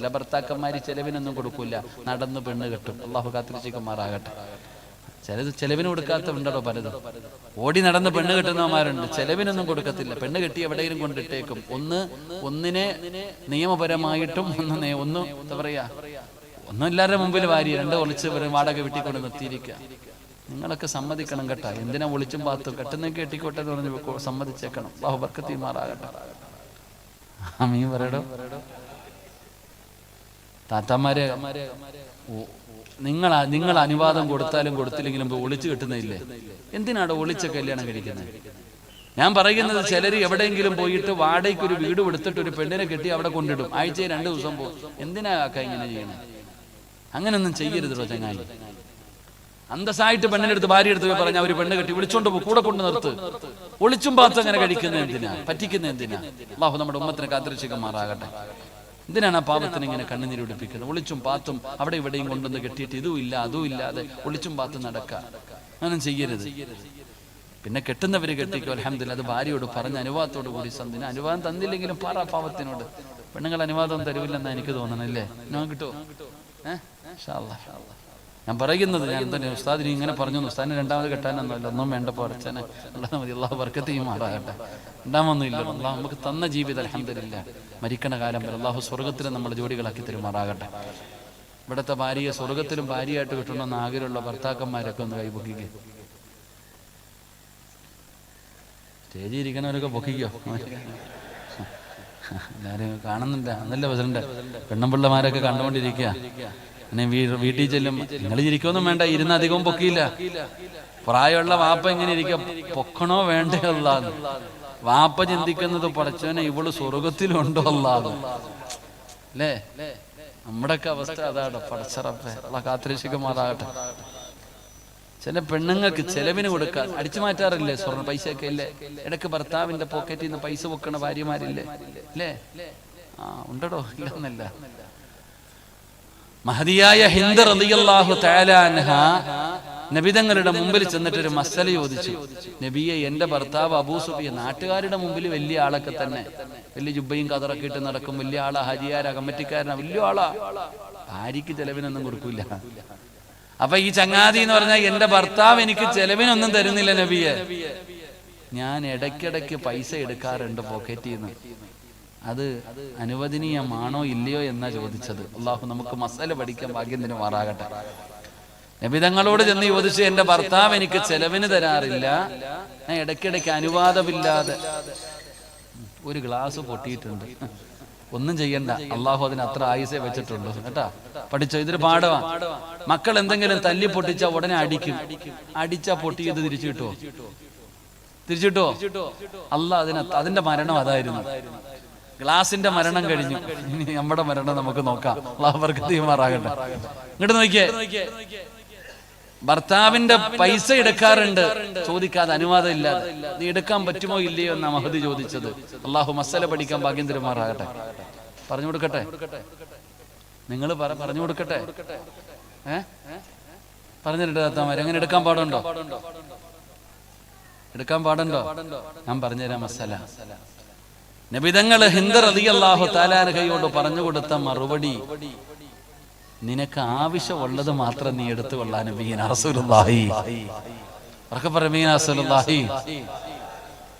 ചില ഭർത്താക്കന്മാര് ചെലവിനൊന്നും കൊടുക്കൂല, നടന്ന് പെണ്ണ് കെട്ടും. അള്ളാഹു കാത്തിരിച്ചിക്കുമാറാകട്ടെ. ചിലത് ചെലവിന് കൊടുക്കാത്ത ഉണ്ടോ പലതും. ഓടി നടന്ന് പെണ്ണ് കെട്ടുന്നവന്മാരുണ്ട്, ചെലവിനൊന്നും കൊടുക്കത്തില്ല. പെണ്ണ് കെട്ടി എവിടെയും കൊണ്ടിട്ടേക്കും. ഒന്നിനെ നിയമപരമായിട്ടും ഒന്ന് എന്താ പറയാ, ഒന്നും എല്ലാവരുടെ മുമ്പിൽ വാരി, രണ്ട് ഒളിച്ച് വാടക വീട്ടിൽ കൊണ്ട് നിർത്തിയിരിക്കുക. നിങ്ങളൊക്കെ സമ്മതിക്കണം കേട്ടാ. എന്തിനാ ഒളിച്ചും പാത്തും, കെട്ടുന്ന കെട്ടിക്കോട്ടെ എന്ന് പറഞ്ഞ് സമ്മതിച്ചേക്കണം. അള്ളാഹു ബർക്കത്ത് ചെയ്യുമാറാകട്ടെ. ആമീൻ പറയടോ. താത്തമാരെ, നിങ്ങൾ അനുവാദം കൊടുത്താലും കൊടുത്തില്ലെങ്കിലും ഒളിച്ചു കിട്ടുന്നില്ലേ? എന്തിനാണ് ഒളിച്ച കല്യാണം കഴിക്കുന്നത്? ഞാൻ പറയുന്നത്, ചിലർ എവിടെയെങ്കിലും പോയിട്ട് വാടകയ്ക്ക് ഒരു വീട് കൊടുത്തിട്ട് ഒരു പെണ്ണിനെ കെട്ടി അവിടെ കൊണ്ടിടും. ആഴ്ചയിൽ 2 ദിവസം പോകും. എന്തിനാ ഇങ്ങനെ ചെയ്യണം? അങ്ങനൊന്നും ചെയ്യരുതോ ചങ്ങായി. അന്തസ്സായിട്ട് പെണ്ണിന്റെ അടുത്ത്, ഭാര്യ എടുത്ത് പോയി പറഞ്ഞാൽ ഒരു പെണ്ണ് കെട്ടി വിളിച്ചോണ്ട് പോകും, കൂടെ കൊണ്ട് നിർത്ത്. ഒളിച്ചും പാത്തും അങ്ങനെ കഴിക്കുന്നത് എന്തിനാ? പറ്റിക്കുന്നത് എന്തിനാ? അല്ലാഹു നമ്മുടെ ഉമ്മത്തിനെ കാത്തിരക്ഷിക്കുമാറാകട്ടെ. എന്തിനാണ് ആ പാപത്തിന് ഇങ്ങനെ കണ്ണുനീര് ഒളിപ്പിക്കുന്നത്? ഒളിച്ചും പാത്തും അവിടെ ഇവിടെയും കൊണ്ടുവന്ന് കെട്ടിയിട്ട് ഇതും ഇല്ല അതും ഇല്ലാതെ ഒളിച്ചും പാത്തും നടക്കുക, അങ്ങനെ ചെയ്യരുത്. പിന്നെ കെട്ടുന്നവര് കെട്ടിക്കോ, അൽഹംദുലില്ലാ. അത് ഭാര്യയോട് പറഞ്ഞ അനുവാദത്തോട് കൂടി സന്ധിന്. അനുവാദം തന്നില്ലെങ്കിലും പറ പാവത്തിനോട്. പെണ്ണുങ്ങൾ അനുവാദം തരുവില്ലെന്നാ എനിക്ക് തോന്നണല്ലേ? ഞാൻ കിട്ടുമോ? ഇൻഷാ അല്ലാഹ്. ഞാൻ പറയുന്നത്, ഞാൻ തന്നെ ഉസ്താദിന് ഇങ്ങനെ പറഞ്ഞു, ഉസ്താദിന് 2ാമത് കെട്ടാനൊന്നുമില്ല, ഒന്നും വേണ്ട പോരച്ചനെ ഉള്ളത് മതി. അള്ളാഹു ബർക്കത്ത് ചെയ്യുമാറാകട്ടെ. 2ാമൊന്നും ഇല്ല. അള്ളാഹു നമുക്ക് തന്ന ജീവിതം അൽഹംദുലില്ലാ, മരിക്കണ കാലം വരെ അള്ളാഹു സ്വർഗത്തിലും നമ്മൾ ജോഡികളാക്കി തരുമാറാകട്ടെ. ഇവിടുത്തെ ഭാര്യയെ സ്വർഗത്തിലും ഭാര്യയായിട്ട് കിട്ടണമെന്ന് ആഗ്രഹമുള്ള ഭർത്താക്കന്മാരൊക്കെ ഒന്ന് കൈപൊക്കിക്കേ. സ്റ്റേജിൽ ഇരിക്കണവരൊക്കെ പൊക്കിക്കോ. എല്ലാവരും കാണുന്നുണ്ട്. അതല്ല പ്രസിഡന്റ്, പെണ്ണുപിള്ളമാരൊക്കെ കണ്ടുകൊണ്ടിരിക്കുക. വീട്ടിൽ ചെല്ലും, നിങ്ങൾ ഇരിക്കൊന്നും വേണ്ട, ഇരുന്ന് അധികവും പൊക്കിയില്ല. പ്രായമുള്ള വാപ്പ ഇങ്ങനെ ഇരിക്കുക, പൊക്കണോ വേണ്ടേ അല്ലാന്ന്. വാപ്പ ചിന്തിക്കുന്നത്, പടച്ചോനെ ഇവള് സ്വർഗത്തിലുണ്ടോ അല്ലാന്ന്. അല്ലേ? നമ്മുടെയൊക്കെ അവസ്ഥ അതാണ്. പടച്ചറപ്പെ അള്ളാഹു കാത്തിരക്ഷിക്കുമാറാകട്ടെ. ചില പെണ്ണുങ്ങൾക്ക് ചെലവിന് കൊടുക്കാൻ അടിച്ചു മാറ്റാറില്ലേ? സ്വർണ്ണ പൈസയൊക്കെ ഇല്ലേ? ഇടയ്ക്ക് ഭർത്താവിന്റെ പോക്കറ്റിൽ നിന്ന് പൈസ വെക്കണ ഭാര്യമാരില്ലേ? അല്ലേ? ഉണ്ടോ? ഇല്ലെന്നല്ല. മഹദിയായ ഹിന്ദ് റളിയല്ലാഹു തആല അൻഹ നബിതങ്ങളുടെ മുമ്പിൽ ചെന്നിട്ടൊരു മസല ചോദിച്ചു. നബിയെ, എന്റെ ഭർത്താവ് അബൂ സുഫിയാൻ, നാട്ടുകാരുടെ മുമ്പിൽ വലിയ ആളൊക്കെ തന്നെ, വലിയ ജുബ്ബയും കതറൊക്കെ ഇട്ട് നടക്കും, വലിയ ആളാ, ഹജിയാരാ, കമ്മിറ്റിക്കാരനാ, വലിയ ആളാ. ഭാര്യയ്ക്ക് ചെലവിനൊന്നും കൊടുക്കൂല. അപ്പൊ ഈ ചങ്ങാതി എന്ന് പറഞ്ഞാൽ, എന്റെ ഭർത്താവ് എനിക്ക് ചെലവിനൊന്നും തരുന്നില്ല നബിയെ, ഞാൻ ഇടയ്ക്കിടയ്ക്ക് പൈസ എടുക്കാറുണ്ട് പോക്കറ്റിൽ നിന്ന്, അത് അനുവദനീയമാണോ ഇല്ലയോ എന്നാ ചോദിച്ചത്. അള്ളാഹു നമുക്ക് മസല പഠിക്കാൻ ഭാഗ്യം തരുമാറാകട്ടെ. നബി തങ്ങളോട് ചെന്ന് ചോദിച്ചു, എന്റെ ഭർത്താവ് എനിക്ക് ചെലവിന് തരാറില്ല, ഞാൻ ഇടയ്ക്കിടയ്ക്ക് അനുവാദമില്ലാതെ ഒരു ഗ്ലാസ് പൊട്ടിയിട്ടുണ്ട്. ഒന്നും ചെയ്യണ്ട, അള്ളാഹു അതിന് അത്ര ആയുസേ വെച്ചിട്ടുള്ളൂ കേട്ടാ. പഠിച്ചോ, ഇതൊരു പാഠമാ. മക്കൾ എന്തെങ്കിലും തല്ലി പൊട്ടിച്ചാ ഉടനെ അടിക്കും. അടിച്ചാ പൊട്ടിയത് തിരിച്ചു കിട്ടുമോ? അള്ളാഹ് അതിന്റെ മരണം അതായിരുന്നു. ഗ്ലാസിന്റെ മരണം കഴിഞ്ഞു, ഇനി നമ്മുടെ മരണം നമുക്ക് നോക്കാം. അള്ളാഹു ബർക്കത്ത് ചെയ്യുമാറാകട്ടെ. ഇങ്ങോട്ട് നോക്കിയേ, ഭർത്താവിന്റെ പൈസ എടുക്കാറുണ്ട് ചോദിക്കാതെ, അനുവാദം ഇല്ലാതെ. നീ എടുക്കാൻ പറ്റുമോ ഇല്ലയോ എന്നാ മഹദി ചോദിച്ചത്. അള്ളാഹു മസല പഠിക്കാൻ ഭാഗ്യം തരുമാറാകട്ടെ. പറഞ്ഞു കൊടുക്കട്ടെ, നിങ്ങൾ പറഞ്ഞു കൊടുക്കട്ടെ. പറഞ്ഞിട്ട് താത്താമാര്, അങ്ങനെ എടുക്കാൻ പാടുണ്ടോ? എടുക്കാൻ പാടുണ്ടോ? ഞാൻ പറഞ്ഞുതരാം മസല. നബിതങ്ങൾ ഹിന്ദ് റളിയല്ലാഹു തആല അൻഹയോട് പറഞ്ഞു കൊടുത്ത മറുപടി, നിനക്ക് ആവശ്യമുള്ളത് മാത്രം നീ എടുത്തു കൊള്ളാൻ നബിയനാ റസൂലുള്ളാഹി. റസൂലുള്ളാഹി.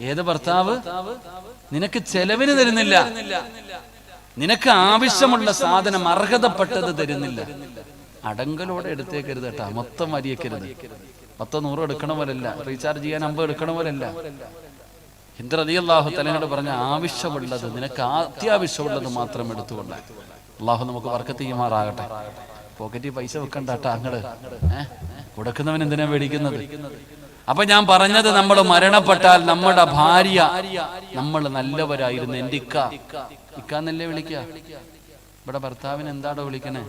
ഏത് ഭർത്താവ് നിനക്ക് ചെലവിന് തരുന്നില്ല, നിനക്ക് ആവശ്യമുള്ള സാധനം അർഹതപ്പെട്ടത് തരുന്നില്ല, അടങ്കലോടെ എടുത്തേക്കരുത് കേട്ടാ. മൊത്തം വരിയേക്കരുത്. 100 എടുക്കണ പോലല്ല, റീചാർജ് ചെയ്യാൻ 50 എടുക്കണ പോലല്ല. ഹിന്ദ് റളിയല്ലാഹു തആലയോട് പറഞ്ഞ ആവശ്യമുള്ളത്, നിനക്ക് അത്യാവശ്യമുള്ളത് മാത്രം എടുത്തുകൊള്ളാൻ. അള്ളാഹു നമുക്ക് ബർക്കത്ത് ചെയ്യുമാറാകട്ടെ. പോക്കറ്റിൽ പൈസ വെക്കണ്ട കേട്ടാ അങ്ങള്. കൊടുക്കുന്നവൻ എന്തിനാ മേടിക്കുന്നത്? അപ്പൊ ഞാൻ പറഞ്ഞത്, നമ്മൾ മരണപ്പെട്ടാൽ നമ്മുടെ ഭാര്യ, നമ്മൾ നല്ലവരായിരുന്നു, എന്റെ ഇക്കാന്നല്ലേ വിളിക്കുക. ഇവിടെ ഭർത്താവിന് എന്താടോ വിളിക്കണേ?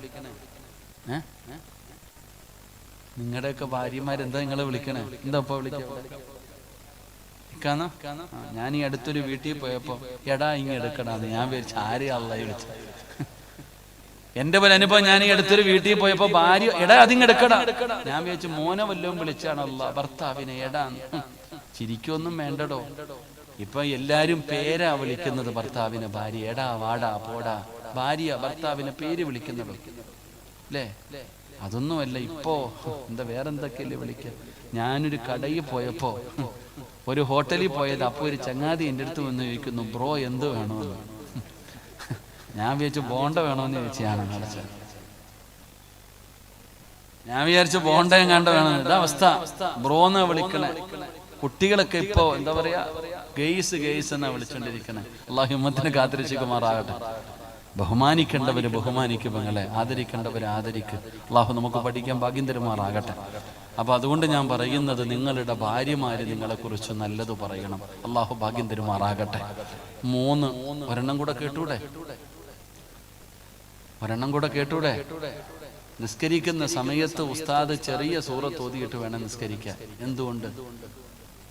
നിങ്ങളുടെയൊക്കെ ഭാര്യമാരെന്താ നിങ്ങളെ വിളിക്കണേ? എന്താ ഇപ്പൊ വിളിക്ക? ഇക്കാന്നോ? ഞാൻ ഈ അടുത്തൊരു വീട്ടിൽ പോയപ്പോ, എടാ ഇങ്ങ എടുക്കടാന്ന് ഞാൻ വിചാരിച്ചു, ആരെയാ അള്ളാഹ് വിളിച്ചത്. എന്റെ പോലെ അനുഭവം. ഞാൻ ഈ അടുത്തൊരു വീട്ടിൽ പോയപ്പോ ഭാര്യ, എടാ അതിങ്ങെടുക്കടാ, ഞാൻ വിചാരിച്ചു മോനെ വല്ലതും വിളിച്ചാണ് അള്ളാഹ് ഭർത്താവിനെ എടാന്ന്. ചിരിക്കൊന്നും വേണ്ടടോ. ഇപ്പൊ എല്ലാരും പേരാ വിളിക്കുന്നത് ഭർത്താവിനെ. ഭാര്യ എടാ, വാടാ, പോടാ, ഭാര്യ ഭർത്താവിനെ പേര് വിളിക്കുന്നത് അല്ലേ? അതൊന്നുമല്ല ഇപ്പോ. എന്താ വേറെന്തൊക്കെയല്ലേ വിളിക്കുക. ഞാനൊരു കടയിൽ പോയപ്പോ, ഒരു ഹോട്ടലിൽ പോയത്, അപ്പോൾ ഒരു ചങ്ങാതി എൻ്റെ അടുത്ത് വന്ന് ചോദിക്കുന്നു, ബ്രോ എന്ത് വേണമെന്ന്. ഞാൻ വിചാരിച്ചു ബോണ്ട വേണമെന്ന് ചോദിച്ചാണ്. ഞാൻ വിചാരിച്ചു ബോണ്ട എങ്ങാണ്ട് വേണമെന്ന്. ഇതാ അവസ്ഥ. ബ്രോന്ന് വിളിക്കണേ. കുട്ടികളൊക്കെ ഇപ്പോ എന്താ പറയാ, ഗെയ്സ് എന്നാ വിളിച്ചോണ്ടിരിക്കണേ. അള്ളാഹു ഉമ്മത്തിനെ കാത്തിരക്ഷിക്കുമാറാകട്ടെ. ബഹുമാനിക്കേണ്ടവര് ബഹുമാനിക്കും, പെങ്ങളെ ആദരിക്കേണ്ടവര് ആദരിക്കും. അള്ളാഹു നമുക്ക് പഠിക്കാൻ ഭാഗ്യം തരുമാറാകട്ടെ. അപ്പൊ അതുകൊണ്ട് ഞാൻ പറയുന്നത്, നിങ്ങളുടെ ഭാര്യമാര് നിങ്ങളെക്കുറിച്ച് നല്ലത് പറയണം. അള്ളാഹു ഭാഗ്യം തരുമാറാകട്ടെ. 3 ഒരെണ്ണം കൂടെ കേട്ടൂടെ? നിസ്കരിക്കുന്ന സമയത്ത് ഉസ്താദ് ചെറിയ സൂറത്ത് ഓതിയിട്ട് വേണം നിസ്കരിക്കാൻ. എന്തുകൊണ്ട്?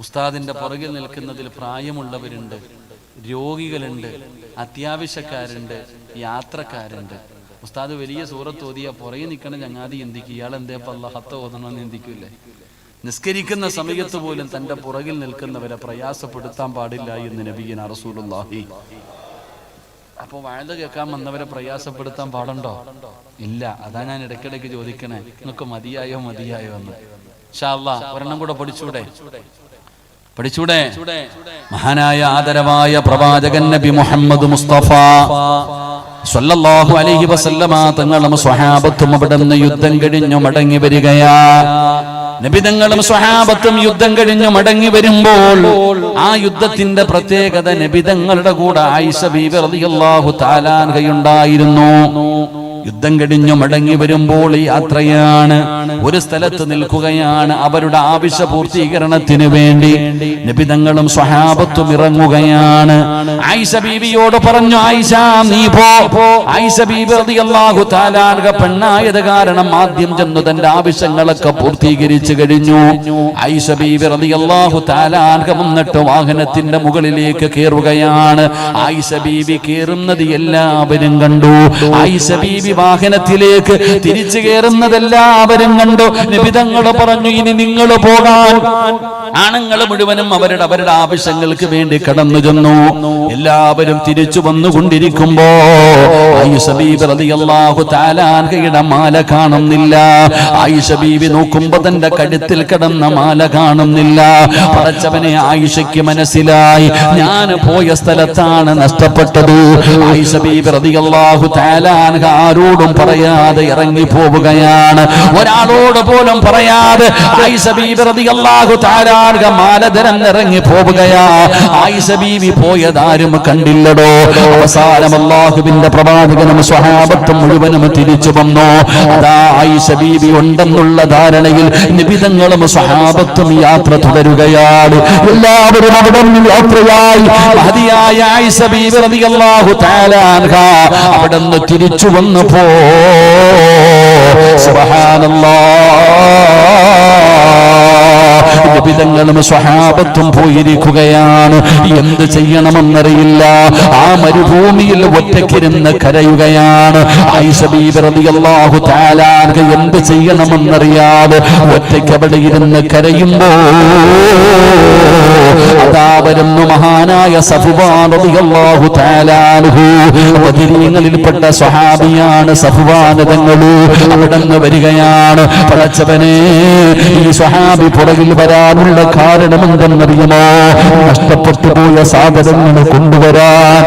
ഉസ്താദിന്റെ പുറകിൽ നിൽക്കുന്നതിൽ പ്രായമുള്ളവരുണ്ട്, രോഗികളുണ്ട്, അത്യാവശ്യക്കാരുണ്ട്, യാത്രക്കാരുണ്ട്. ഉസ്താദ് വലിയ സൂറത്ത് ഓതിയ പുറകെ നിൽക്കണ ചങ്ങാതി എന്തിക്കും, ഇയാൾ എന്തേപ്പ അല്ലാഹത്ത് ഓതണമെന്ന് എന്തിക്കൂല്ലേ? നിസ്കരിക്കുന്ന സമയത്ത് പോലും തന്റെ പുറകിൽ നിൽക്കുന്നവരെ പ്രയാസപ്പെടുത്താൻ പാടില്ല എന്ന് നബിയുനാ റസൂലുള്ളാഹി. അപ്പൊ വഅദ് കേൾക്കാൻ വന്നവരെ പ്രയാസപ്പെടുത്താൻ പാടുണ്ടോ? ഇല്ല. അതാ ഞാൻ ഇടയ്ക്കിടയ്ക്ക് ചോദിക്കണേ, നിങ്ങൾക്ക് മതിയായോ എന്ന്. ഇൻഷാ അല്ലാഹ് ഒരെണ്ണം കൂടെ പഠിച്ചൂടെ? മഹാനായ ആദരവായ പ്രവാചകൻ നബി മുഹമ്മദ് മുസ്തഫ സ്വല്ലല്ലാഹു അലൈഹി വസല്ലമ തങ്ങളും സ്വഹാബത്തും അവിടുന്ന് യുദ്ധം കഴിഞ്ഞു മടങ്ങി വരികയാ. നബിതങ്ങളും സ്വഹാബത്തും യുദ്ധം കഴിഞ്ഞു മടങ്ങി വരുമ്പോൾ ആ യുദ്ധത്തിന്റെ പ്രത്യേകത, നബിതങ്ങളുടെ കൂടെ ആയിഷ ബീവി റളിയല്ലാഹു തആല അൻഹയുണ്ടായിരുന്നു. യുദ്ധം കഴിഞ്ഞു മടങ്ങി വരുമ്പോൾ യാത്രയാണ്, ഒരു സ്ഥലത്ത് നിൽക്കുകയാണ്. അവരുടെ ആവശ്യ പൂർത്തീകരണത്തിന് വേണ്ടി നബിതങ്ങളും സ്വഹാബത്തും ഇറങ്ങുകയാണ്. ആയിഷ ബീവിയോട് പറഞ്ഞു, ആയിഷ നീ പോ. ആയിഷ ബീവി റളിയല്ലാഹു തആല അൻഹ പെണ്ണായത് കാരണം ആദ്യം ചെന്നു തന്റെ ആവശ്യങ്ങളൊക്കെ പൂർത്തീകരിച്ചു കഴിഞ്ഞു. ആയിഷ ബീവി റളിയല്ലാഹു തആല അൻഹ വന്നിട്ട് വാഹനത്തിന്റെ മുകളിലേക്ക് കയറുകയാണ്. ആയിഷ ബീവി കയറുന്നത് എല്ലാവരും കണ്ടു. ആയിഷ ബീവി വാഹനത്തിലേക്ക് തിരിച്ചു കയറുന്നതെല്ലാവരും കണ്ടു. നബിതങ്ങൾ പറഞ്ഞു, ഇനി നിങ്ങൾ പോകാൻ. ആണുങ്ങൾ മുഴുവനും അവരുടെ ആവശ്യങ്ങൾക്ക് വേണ്ടി കടന്നു ചെന്നു. എല്ലാവരും തിരിച്ചു വന്നുകൊണ്ടിരിക്കുമ്പോ ആയിഷ ബീബി റളിയല്ലാഹു തആല അൻഹയുടെ മാല കാണുന്നില്ല. ആയിഷ ബീബി നോക്കുമ്പോ തന്റെ കഴുത്തിൽ കിടന്ന മാല കാണുന്നില്ല. പടച്ചവനെ, ആയിഷയ്ക്ക് മനസ്സിലായി, ഞാൻ പോയ സ്ഥലത്താണ് നഷ്ടപ്പെട്ടത്. ആയിഷ ബീബി റളിയല്ലാഹു തആല അൻഹ ആരോടും പറയാതെ ഇറങ്ങി പോവുകയാണ്. ഒരാളോട് പോലും പറയാതെ ആയിഷ ബീബി റളിയല്ലാഹു തആല അൻഹ മാലധരം ഇറങ്ങി പോവുകയാ. ആയിഷ ബീബി പോയതാരും കണ്ടില്ലടോ. അവസാനം അല്ലാഹുവിന്റെ പ്രവാചകനും സ്വഹാബത്തും മുഴുവനും തിരിച്ചു വന്നു. അതാ ആയിഷ ബീബി ഉണ്ടെന്നുള്ള ധാരണയിൽ നബിതങ്ങളും സ്വഹാബത്തും യാത്ര തുടരുകയാണ്. എല്ലാവരും അവിടെ യാത്രയായി. മഹദിയായ ആയിഷ ബീബി റളിയല്ലാഹു തആല അൻഹ അവിടെ നിന്ന് തിരിച്ചു വന്നപ്പോ നബിതങ്ങളും സ്വഹാബത്തും പോയിരിക്കുകയാണ്. എന്ത് ചെയ്യണമെന്നറിയില്ല. ആ മരുഭൂമിയിൽ ഒറ്റയ്ക്കിരുന്ന് കരയുകയാണ്. ആയിഷ ബീബി റളിയല്ലാഹു തആല അൻഹ എന്ത് ചെയ്യണമെന്നറിയാതെ ഒറ്റയ്ക്ക് അവിടെ ഇരുന്ന് കരയുമ്പോ അതാ വരുന്നു മഹാനായ സഫ്വാൻ റളിയല്ലാഹു തആല അൻഹു. ബദരീങ്ങളിൽപ്പെട്ട സ്വഹാബിയാണ് സഫ്വാൻ തങ്ങൾ. അവിടുന്ന് വരികയാണ്. പടച്ചവനെ, ഈ സ്വഹാബി പുറകിൽ വരാനുള്ള കാരണം എന്തെന്നറിയുമോ? നഷ്ടപ്പെട്ടു പോയ സാധനങ്ങൾ കൊണ്ടുവരാൻ.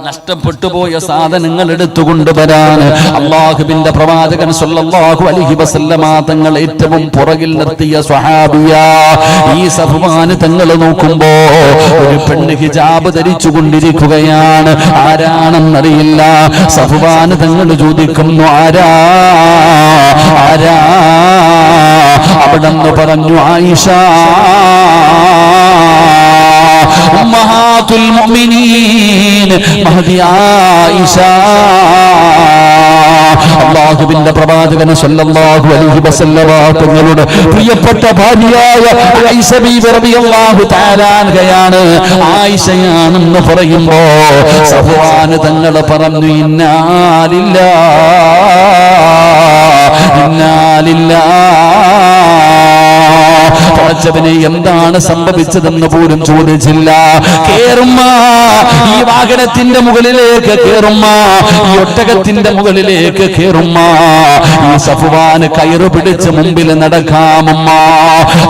നഷ്ടപ്പെട്ടുപോയ സാധനങ്ങൾ എടുത്തുകൊണ്ടുവരാൻ അല്ലാഹുവിന്റെ പ്രവാചകൻ സ്വല്ലല്ലാഹു അലൈഹി വസല്ലമ തങ്ങൾ ഏറ്റവും പുറകിൽ നിർത്തിയ സ്വഹാബിയ ഈ സഫ്വാൻ തങ്ങൾ നോക്കുമ്പോ ഒരു പെണ്ണ് ഹിജാബ് ധരിച്ചു കൊണ്ടിരിക്കുകയാണ്. ആരാണെന്നറിയില്ല. സഫ്വാൻ തങ്ങൾ ചോദിക്കുന്നു, ആരാ? അവിടെന്ന് പറഞ്ഞു, ആയിഷ ഉമ്മഹാത്തുൽ മുഅ്മിനീൻ മഹദി ആയിഷ. അല്ലാഹുവിന്റെ പ്രവാചകൻ സ്വല്ലല്ലാഹു അലൈഹി വസല്ലമ തങ്ങളുടെ പ്രിയപ്പെട്ട ഭാര്യയായ ആയിഷ ബീബി റളിയല്ലാഹു തആല അൻഹയാണ്. ആയിഷയാണെന്ന് പറയുമ്പോ സഫ്വാൻ തങ്ങൾ പറഞ്ഞു, ഇന്നാ ലില്ലാഹി പടച്ചവനെ എന്താണ് സംഭവിച്ചതെന്ന് പോലും ചോദിച്ചില്ല. കേറുമ്മ, ഈ വാഹനത്തിന്റെ മുകളിലേക്ക് കേറുമ്മ, ഈ ഒട്ടകത്തിന്റെ മുകളിലേക്ക് കേറുമ്മ, ഈ സഫ്വാൻ കയറ് പിടിച്ച് മുമ്പിൽ നടക്കാമമ്മ.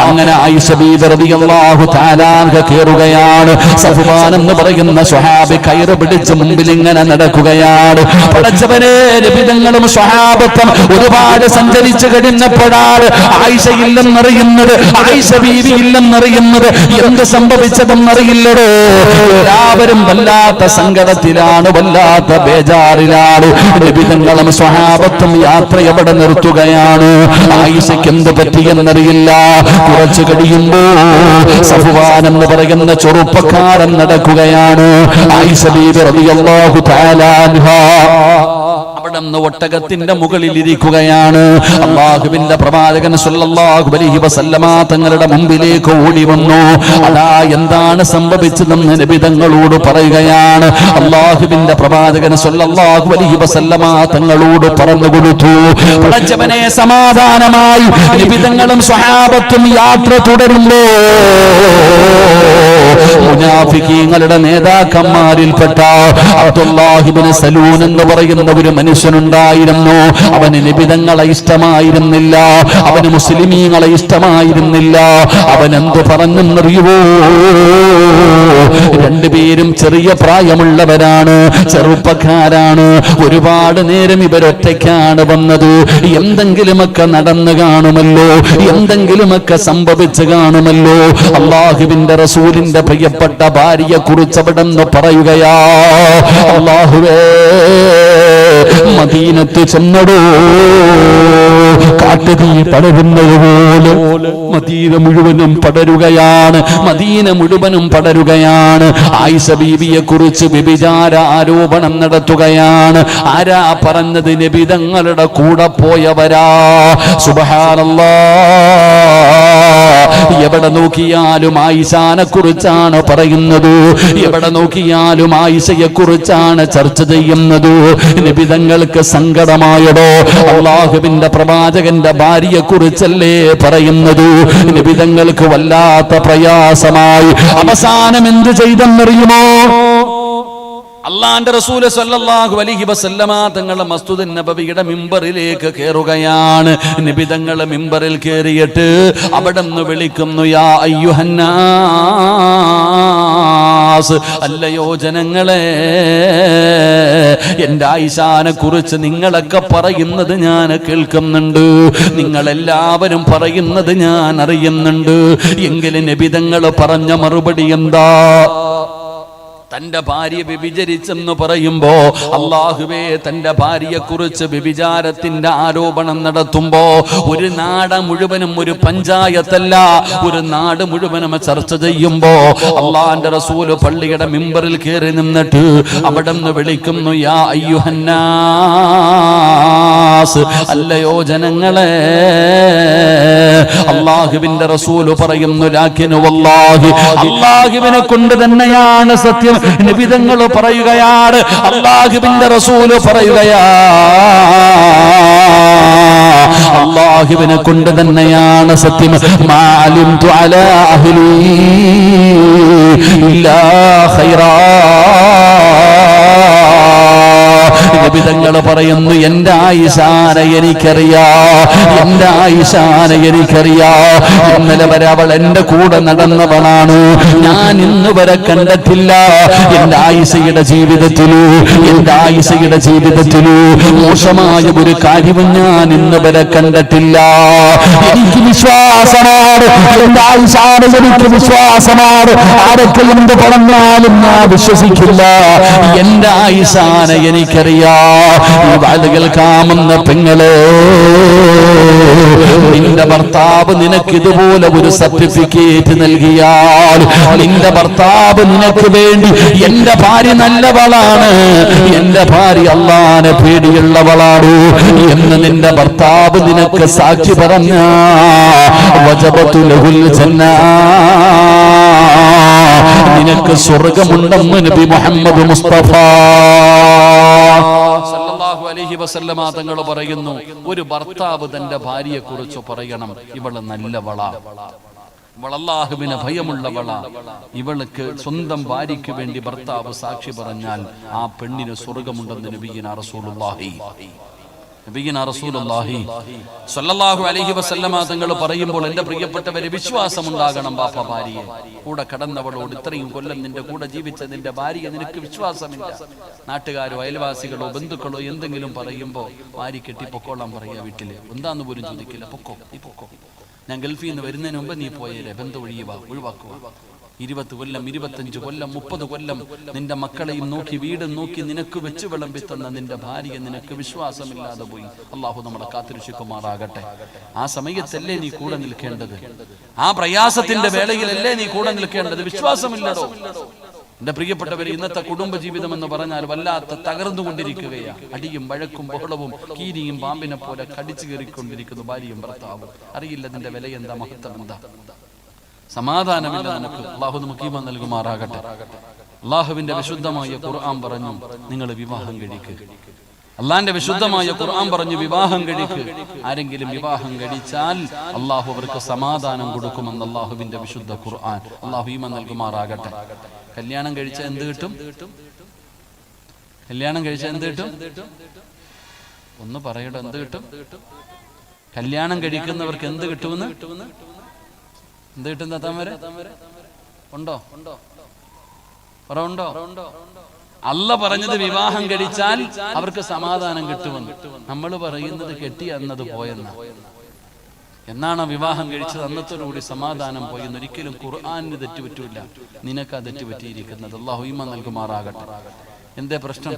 അങ്ങനെ ആയിഷ ബീബി റളിയല്ലാഹു തആല കേറുകയാണ്. സഫ്വാൻ എന്ന് പറയുന്ന സ്വഹാബി കയറ് പിടിച്ച് മുമ്പിൽ ഇങ്ങനെ നടക്കുകയാണ്. പടച്ചവനെ, നബി തങ്ങളും സ്വഹാബത്തും ഒരുപാട് സഞ്ചരിച്ചു കഴിഞ്ഞപ്പോഴാണ് ആയിഷ ഇല്ലെന്നറിയുന്നത്, ആയിഷ ബീവി ഇല്ലെന്നറിയുന്നത്. എന്ത് സംഭവിച്ചതെന്നറിയില്ലടോ. എല്ലാവരും വല്ലാത്ത സങ്കടത്തിലാണ്, വല്ലാത്ത ബേജാറിലാണ്. നബി തങ്ങളും സ്വഹാബത്തും യാത്ര എവിടെ നിർത്തുകയാണ്. ആയിഷയ്ക്ക് എന്ത് പറ്റിയെന്നറിയില്ല. കുറച്ചു കഴിയുമ്പോ സഫ്വാൻ എന്ന് പറയുന്ന ചെറുപ്പക്കാരൻ നടക്കുകയാണ്. ആയിഷ ബീബി റളിയല്ലാഹു തആല അൻഹാ അവിടെ നിന്ന് ഒട്ടകത്തിന്റെ മുകളിൽ ഇരിക്കുകയാണ്. അല്ലാഹുവിന്റെ പ്രവാചകൻ സ്വല്ലല്ലാഹു അലൈഹി വസല്ലമ തങ്ങളുടെ മുമ്പിലേക്ക് ഓടി വന്നു. അതാ എന്താണ് സംഭവിച്ചതെന്ന് നബി തങ്ങളോട് പറയുകയാണ്. അല്ലാഹുവിന്റെ പ്രവാചകൻ സ്വല്ലല്ലാഹു അലൈഹി വസല്ലമ തങ്ങളോട് പറഞ്ഞു കൊടുത്തു. പടച്ചവനെ, സമാധാനമായി നബി തങ്ങളും സ്വഹാബത്തും യാത്ര തുടരുന്നു. മുനാഫിഖീങ്ങളുടെ നേതാക്കന്മാരിൽപ്പെട്ട അബ്ദുല്ലാഹ് ഇബ്നു സലൂൻ എന്ന് പറയുന്ന ഒരു മനുഷ്യനുണ്ടായിരുന്നു. അവന് നബി തങ്ങളെ ഇഷ്ടമായിരുന്നില്ല, അവന് മുസ്ലിമീങ്ങളെ ഇഷ്ടമായിരുന്നില്ല. അവൻ എന്തു പറഞ്ഞെന്നറിയുവോ? രണ്ടുപേരും ചെറിയ പ്രായമുള്ളവരാണ്, ചെറുപ്പക്കാരാണ്. ഒരുപാട് നേരം ഇവരൊറ്റയ്ക്കാണ് വന്നത്. എന്തെങ്കിലുമൊക്കെ നടന്നു കാണുമല്ലോ, എന്തെങ്കിലുമൊക്കെ സംഭവിച്ചു കാണുമല്ലോ. അല്ലാഹുവിന്റെ റസൂലിന്റെ പ്രിയപ്പെട്ട ഭാര്യയെ കുറിച്ച് അവിടെ നിന്ന് പറയുകയാ, അല്ലാഹുവേ, മദീനത്ത് ചെന്നടോ, കാട്ടുതീ പടരുന്നത് പോലെ മദീന മുഴുവനും പടരുകയാണ്, മദീന മുഴുവനും പടരുകയാണ്. ആയിഷ ബീവിയെ കുറിച്ച് വ്യഭിചാര ആരോപണം നടത്തുകയാണ്. ആരാ പറഞ്ഞത്? നബി തങ്ങളുടെ കൂടെ പോയവരാ. സുബ്ഹാനല്ലാഹ്, എവിടെ നോക്കിയാലും ആയിഷാനെ കുറിച്ചാണ് പറയുന്നത്, എവിടെ നോക്കിയാലും ആയിഷയെ കുറിച്ചാണ് ചർച്ച ചെയ്യുന്നത്. നബി തങ്ങൾക്ക് സങ്കടമായടോ. അല്ലാഹുവിന്റെ പ്രവാചകന്റെ ഭാര്യയെ കുറിച്ചല്ലേ പറയുന്നത്. നബി തങ്ങൾക്ക് വല്ലാത്ത പ്രയാസമായി. അവസാനം എന്ത് ചെയ്തെന്നറിയുമോ? അല്ലാഹുവിന്റെ റസൂൽ സ്വല്ലല്ലാഹു അലൈഹി വസല്ലമ തങ്ങളുടെ മസ്ജിദ് നബവിയുടെ മിമ്പറിലേക്ക് കയറുകയാണ്. നബി തങ്ങൾ മിമ്പറിൽ കയറിയിട്ട് അവിടെ നിന്ന് വിളിക്കുന്നു, യാ അയ്യുഹന്നാസ്, അല്ലയോ ജനങ്ങളെ, എന്റെ ആയിഷാനെ കുറിച്ച് നിങ്ങളൊക്കെ പറയുന്നത് ഞാൻ കേൾക്കുന്നുണ്ട്, നിങ്ങളെല്ലാവരും പറയുന്നത് ഞാൻ അറിയുന്നുണ്ട്. എങ്കിലും നബി തങ്ങൾ പറഞ്ഞ മറുപടി എന്താ? തന്റെ ഭാര്യ വ്യഭിചരിച്ചെന്ന് പറയുമ്പോ, അല്ലാഹുവേ, തന്റെ ഭാര്യയെ കുറിച്ച് വ്യഭിചാരത്തിന്റെ ആരോപണം നടത്തുമ്പോ ഒരു നാട് മുഴുവനും, ഒരു പഞ്ചായത്തല്ല, ഒരു നാട് മുഴുവനും ചർച്ച ചെയ്യുമ്പോ അല്ലാഹുവിന്റെ റസൂൽ പള്ളിയുടെ മിമ്പറിൽ കയറി നിന്നിട്ട് അവിടെ നിന്ന് വിളിക്കുന്നു, യാ അയ്യുഹന്നാസ്, അല്ലയോ ജനങ്ങളെ. അല്ലാഹുവിന്റെ റസൂൽ പറയുന്നു, ലാകിൻ വല്ലാഹി, അല്ലാഹുവിനെ കൊണ്ട് തന്നെയാണ് സത്യം. നബി തങ്ങൾ പറയുകയാണ്, അല്ലാഹുവിന്റെ റസൂൽ പറയുകയാ, അല്ലാഹുവിനെ കൊണ്ട് തന്നെയാണ് സത്യം. മാ അലിംതു അലാ അഹ്ലി ഇല്ലാ ഖൈറാ. നബി തങ്ങൾ പറയുന്നു, എന്റെ ആയിഷാനെ എനിക്കറിയാ, എന്റെ ആയിഷാനെ എനിക്കറിയാ. ഇന്നലെ വരെ അവൾ എന്റെ കൂടെ നടന്നവളാണ്, ഞാൻ ഇന്ന് വരെ കണ്ടിട്ടില്ല എന്റെ ആയിഷയുടെ ജീവിതത്തിലു, എന്റെ ആയിഷയുടെ ജീവിതത്തിലു മോശമായ ഒരു കാര്യവും ഞാൻ ഇന്ന് വരെ കണ്ടിട്ടില്ല. എനിക്ക് വിശ്വാസമാണ്, എന്റെ ആയിഷാനെ എനിക്ക് വിശ്വാസമാണ്. ആരൊക്കെ എന്ത് പറഞ്ഞാലും ഞാൻ വിശ്വസിക്കില്ല. എന്റെ ആയിഷാനെ എനിക്കറിയാ. ഈ വാലുകൾ കാമുന്ന പെങ്ങളെ, നിന്റെ ഭർത്താവ് നിനക്ക് ഇതുപോലെ ഒരു സർട്ടിഫിക്കറ്റ് നൽകിയാൽ, നിന്റെ ഭർത്താവ് നിനക്ക് വേണ്ടി, എന്റെ ഭാര്യ നല്ലവളാണ്, എന്റെ ഭാര്യ അല്ലാഹുവിനെ പേടിയുള്ളവളാണ് എന്ന് നിന്റെ ഭർത്താവ് നിനക്ക് സാക്ഷി പറഞ്ഞ, വജബതു ലഹുൽ ജന്ന, നിനക്ക് സ്വർഗമുണ്ടെന്ന് നബി മുഹമ്മദ് മുസ്തഫ സല്ലല്ലാഹു അലൈഹി വസല്ലമ തങ്ങൾ പറയുന്നു, ഒരു ഭർത്താവ് തന്റെ ഭാര്യയെ കുറിച്ച് പറയണം, ഇവള് നല്ലവളാ. ഇവൾ അല്ലാഹുവിനെ ഭയമുള്ളവള. ഇവൾക്ക് സ്വന്തം ഭാര്യയ്ക്ക് വേണ്ടി ഭർത്താവ് സാക്ഷി പറഞ്ഞാൽ ആ പെണ്ണിന് സ്വർഗമുണ്ടെന്ന് നബിയുനാ റസൂലുള്ളാഹി സ്വല്ലല്ലാഹു അലൈഹി വസല്ലമ തങ്ങൾ പറയുമ്പോൾ, എന്റെ പ്രിയപ്പെട്ടവരെ, വിശ്വാസമുണ്ടാകണം ബാപ്പ ഭാര്യയെ. കൂടെ കടന്നവളോട് ഇത്രയും കൊല്ലം നിന്റെ കൂടെ ജീവിച്ച നിന്റെ ഭാര്യയെ നിനക്ക് വിശ്വാസമില്ല. നാട്ടുകാരോ അയൽവാസികളോ ബന്ധുക്കളോ എന്തെങ്കിലും പറയുമ്പോ ഭാര്യ കെട്ടി പൊക്കോളാൻ പറയാ. വീട്ടില് എന്താന്ന് പോലും ചോദിക്കില്ല. പൊക്കോ, നീ പൊക്കോ, ഞാൻ ഗൾഫിൽ നിന്ന് വരുന്നതിന് മുമ്പ് നീ പോയേരെ, ബന്ധം ഒഴിവാക്കുക. 20 കൊല്ലം 25 കൊല്ലം 30 കൊല്ലം നിന്റെ മക്കളെയും നോക്കി വീടും നോക്കി നിനക്ക് വെച്ച് വിളമ്പി തന്ന നിന്റെ ഭാര്യയെ നിനക്ക് വിശ്വാസമില്ലാതെ പോയി. അള്ളാഹു നമ്മളെ കാത്തിരക്ഷിക്കുമാറാകട്ടെ. ആ സമയത്തല്ലേ നീ കൂടെ നിൽക്കേണ്ടത്? ആ പ്രയാസത്തിന്റെ വേളയിലല്ലേ നീ കൂടെ നിൽക്കേണ്ടത്? വിശ്വാസമില്ലടോ. എന്റെ പ്രിയപ്പെട്ടവരെ, ഇന്നത്തെ കുടുംബ ജീവിതം എന്ന് പറഞ്ഞാൽ വല്ലാത്ത തകർന്നുകൊണ്ടിരിക്കുകയാണ്. അടിയും വഴക്കും ബഹളവും കീരിയും പാമ്പിനെ പോലെ കടിച്ചു കയറിക്കൊണ്ടിരിക്കുന്നു ഭാര്യയും ഭർത്താവും. അറിയില്ല നിന്റെ വില എന്താ, മഹത്വം എന്താ. സമാധാനമില്ല നമുക്ക്. അള്ളാഹു നമുക്ക് ഈമാൻ നൽകുമാറാകട്ടെ. അള്ളാഹുവിന്റെ വിശുദ്ധമായ ഖുർആൻ പറഞ്ഞു, നിങ്ങൾ വിവാഹം കഴിക്കുക. അള്ളാന്റെ വിശുദ്ധമായ ഖുർആൻ പറഞ്ഞു, വിവാഹം കഴിക്കുക. ആരെങ്കിലും വിവാഹം കഴിച്ചാൽ അള്ളാഹു അവർക്ക് സമാധാനം കൊടുക്കുമെന്ന് അള്ളാഹുവിന്റെ വിശുദ്ധ ഖുർആൻ. അള്ളാഹു ഈമാൻ നൽകുമാറാകട്ടെ. കല്യാണം കഴിച്ചാൽ എന്ത് കിട്ടും? കല്യാണം കഴിച്ചാൽ എന്ത് കിട്ടും? ഒന്ന് പറയടോ, എന്ത് കിട്ടും? കല്യാണം കഴിക്കുന്നവർക്ക് എന്ത് കിട്ടുമെന്ന്? എന്ത് കിട്ടും താത്താമാരെ? ഉണ്ടോ? ഉണ്ടോ? അല്ല പറഞ്ഞത് വിവാഹം കഴിച്ചാൽ അവർക്ക് സമാധാനം കിട്ടുമെന്ന്. നമ്മൾ പറയുന്നത് കെട്ടി അന്നത് പോയെന്ന. എന്നാണ് വിവാഹം കഴിച്ചത് അന്നത്തോടുകൂടി സമാധാനം പോയെന്ന്. ഒരിക്കലും ഖുർആനിന് തെറ്റുപറ്റൂല. നിനക്ക് ആ തെറ്റുപറ്റിയിരിക്കുന്നത്. അല്ലാഹു ഈമാൻ നൽകുമാറാകട്ടെ. എന്തേ പ്രശ്നം?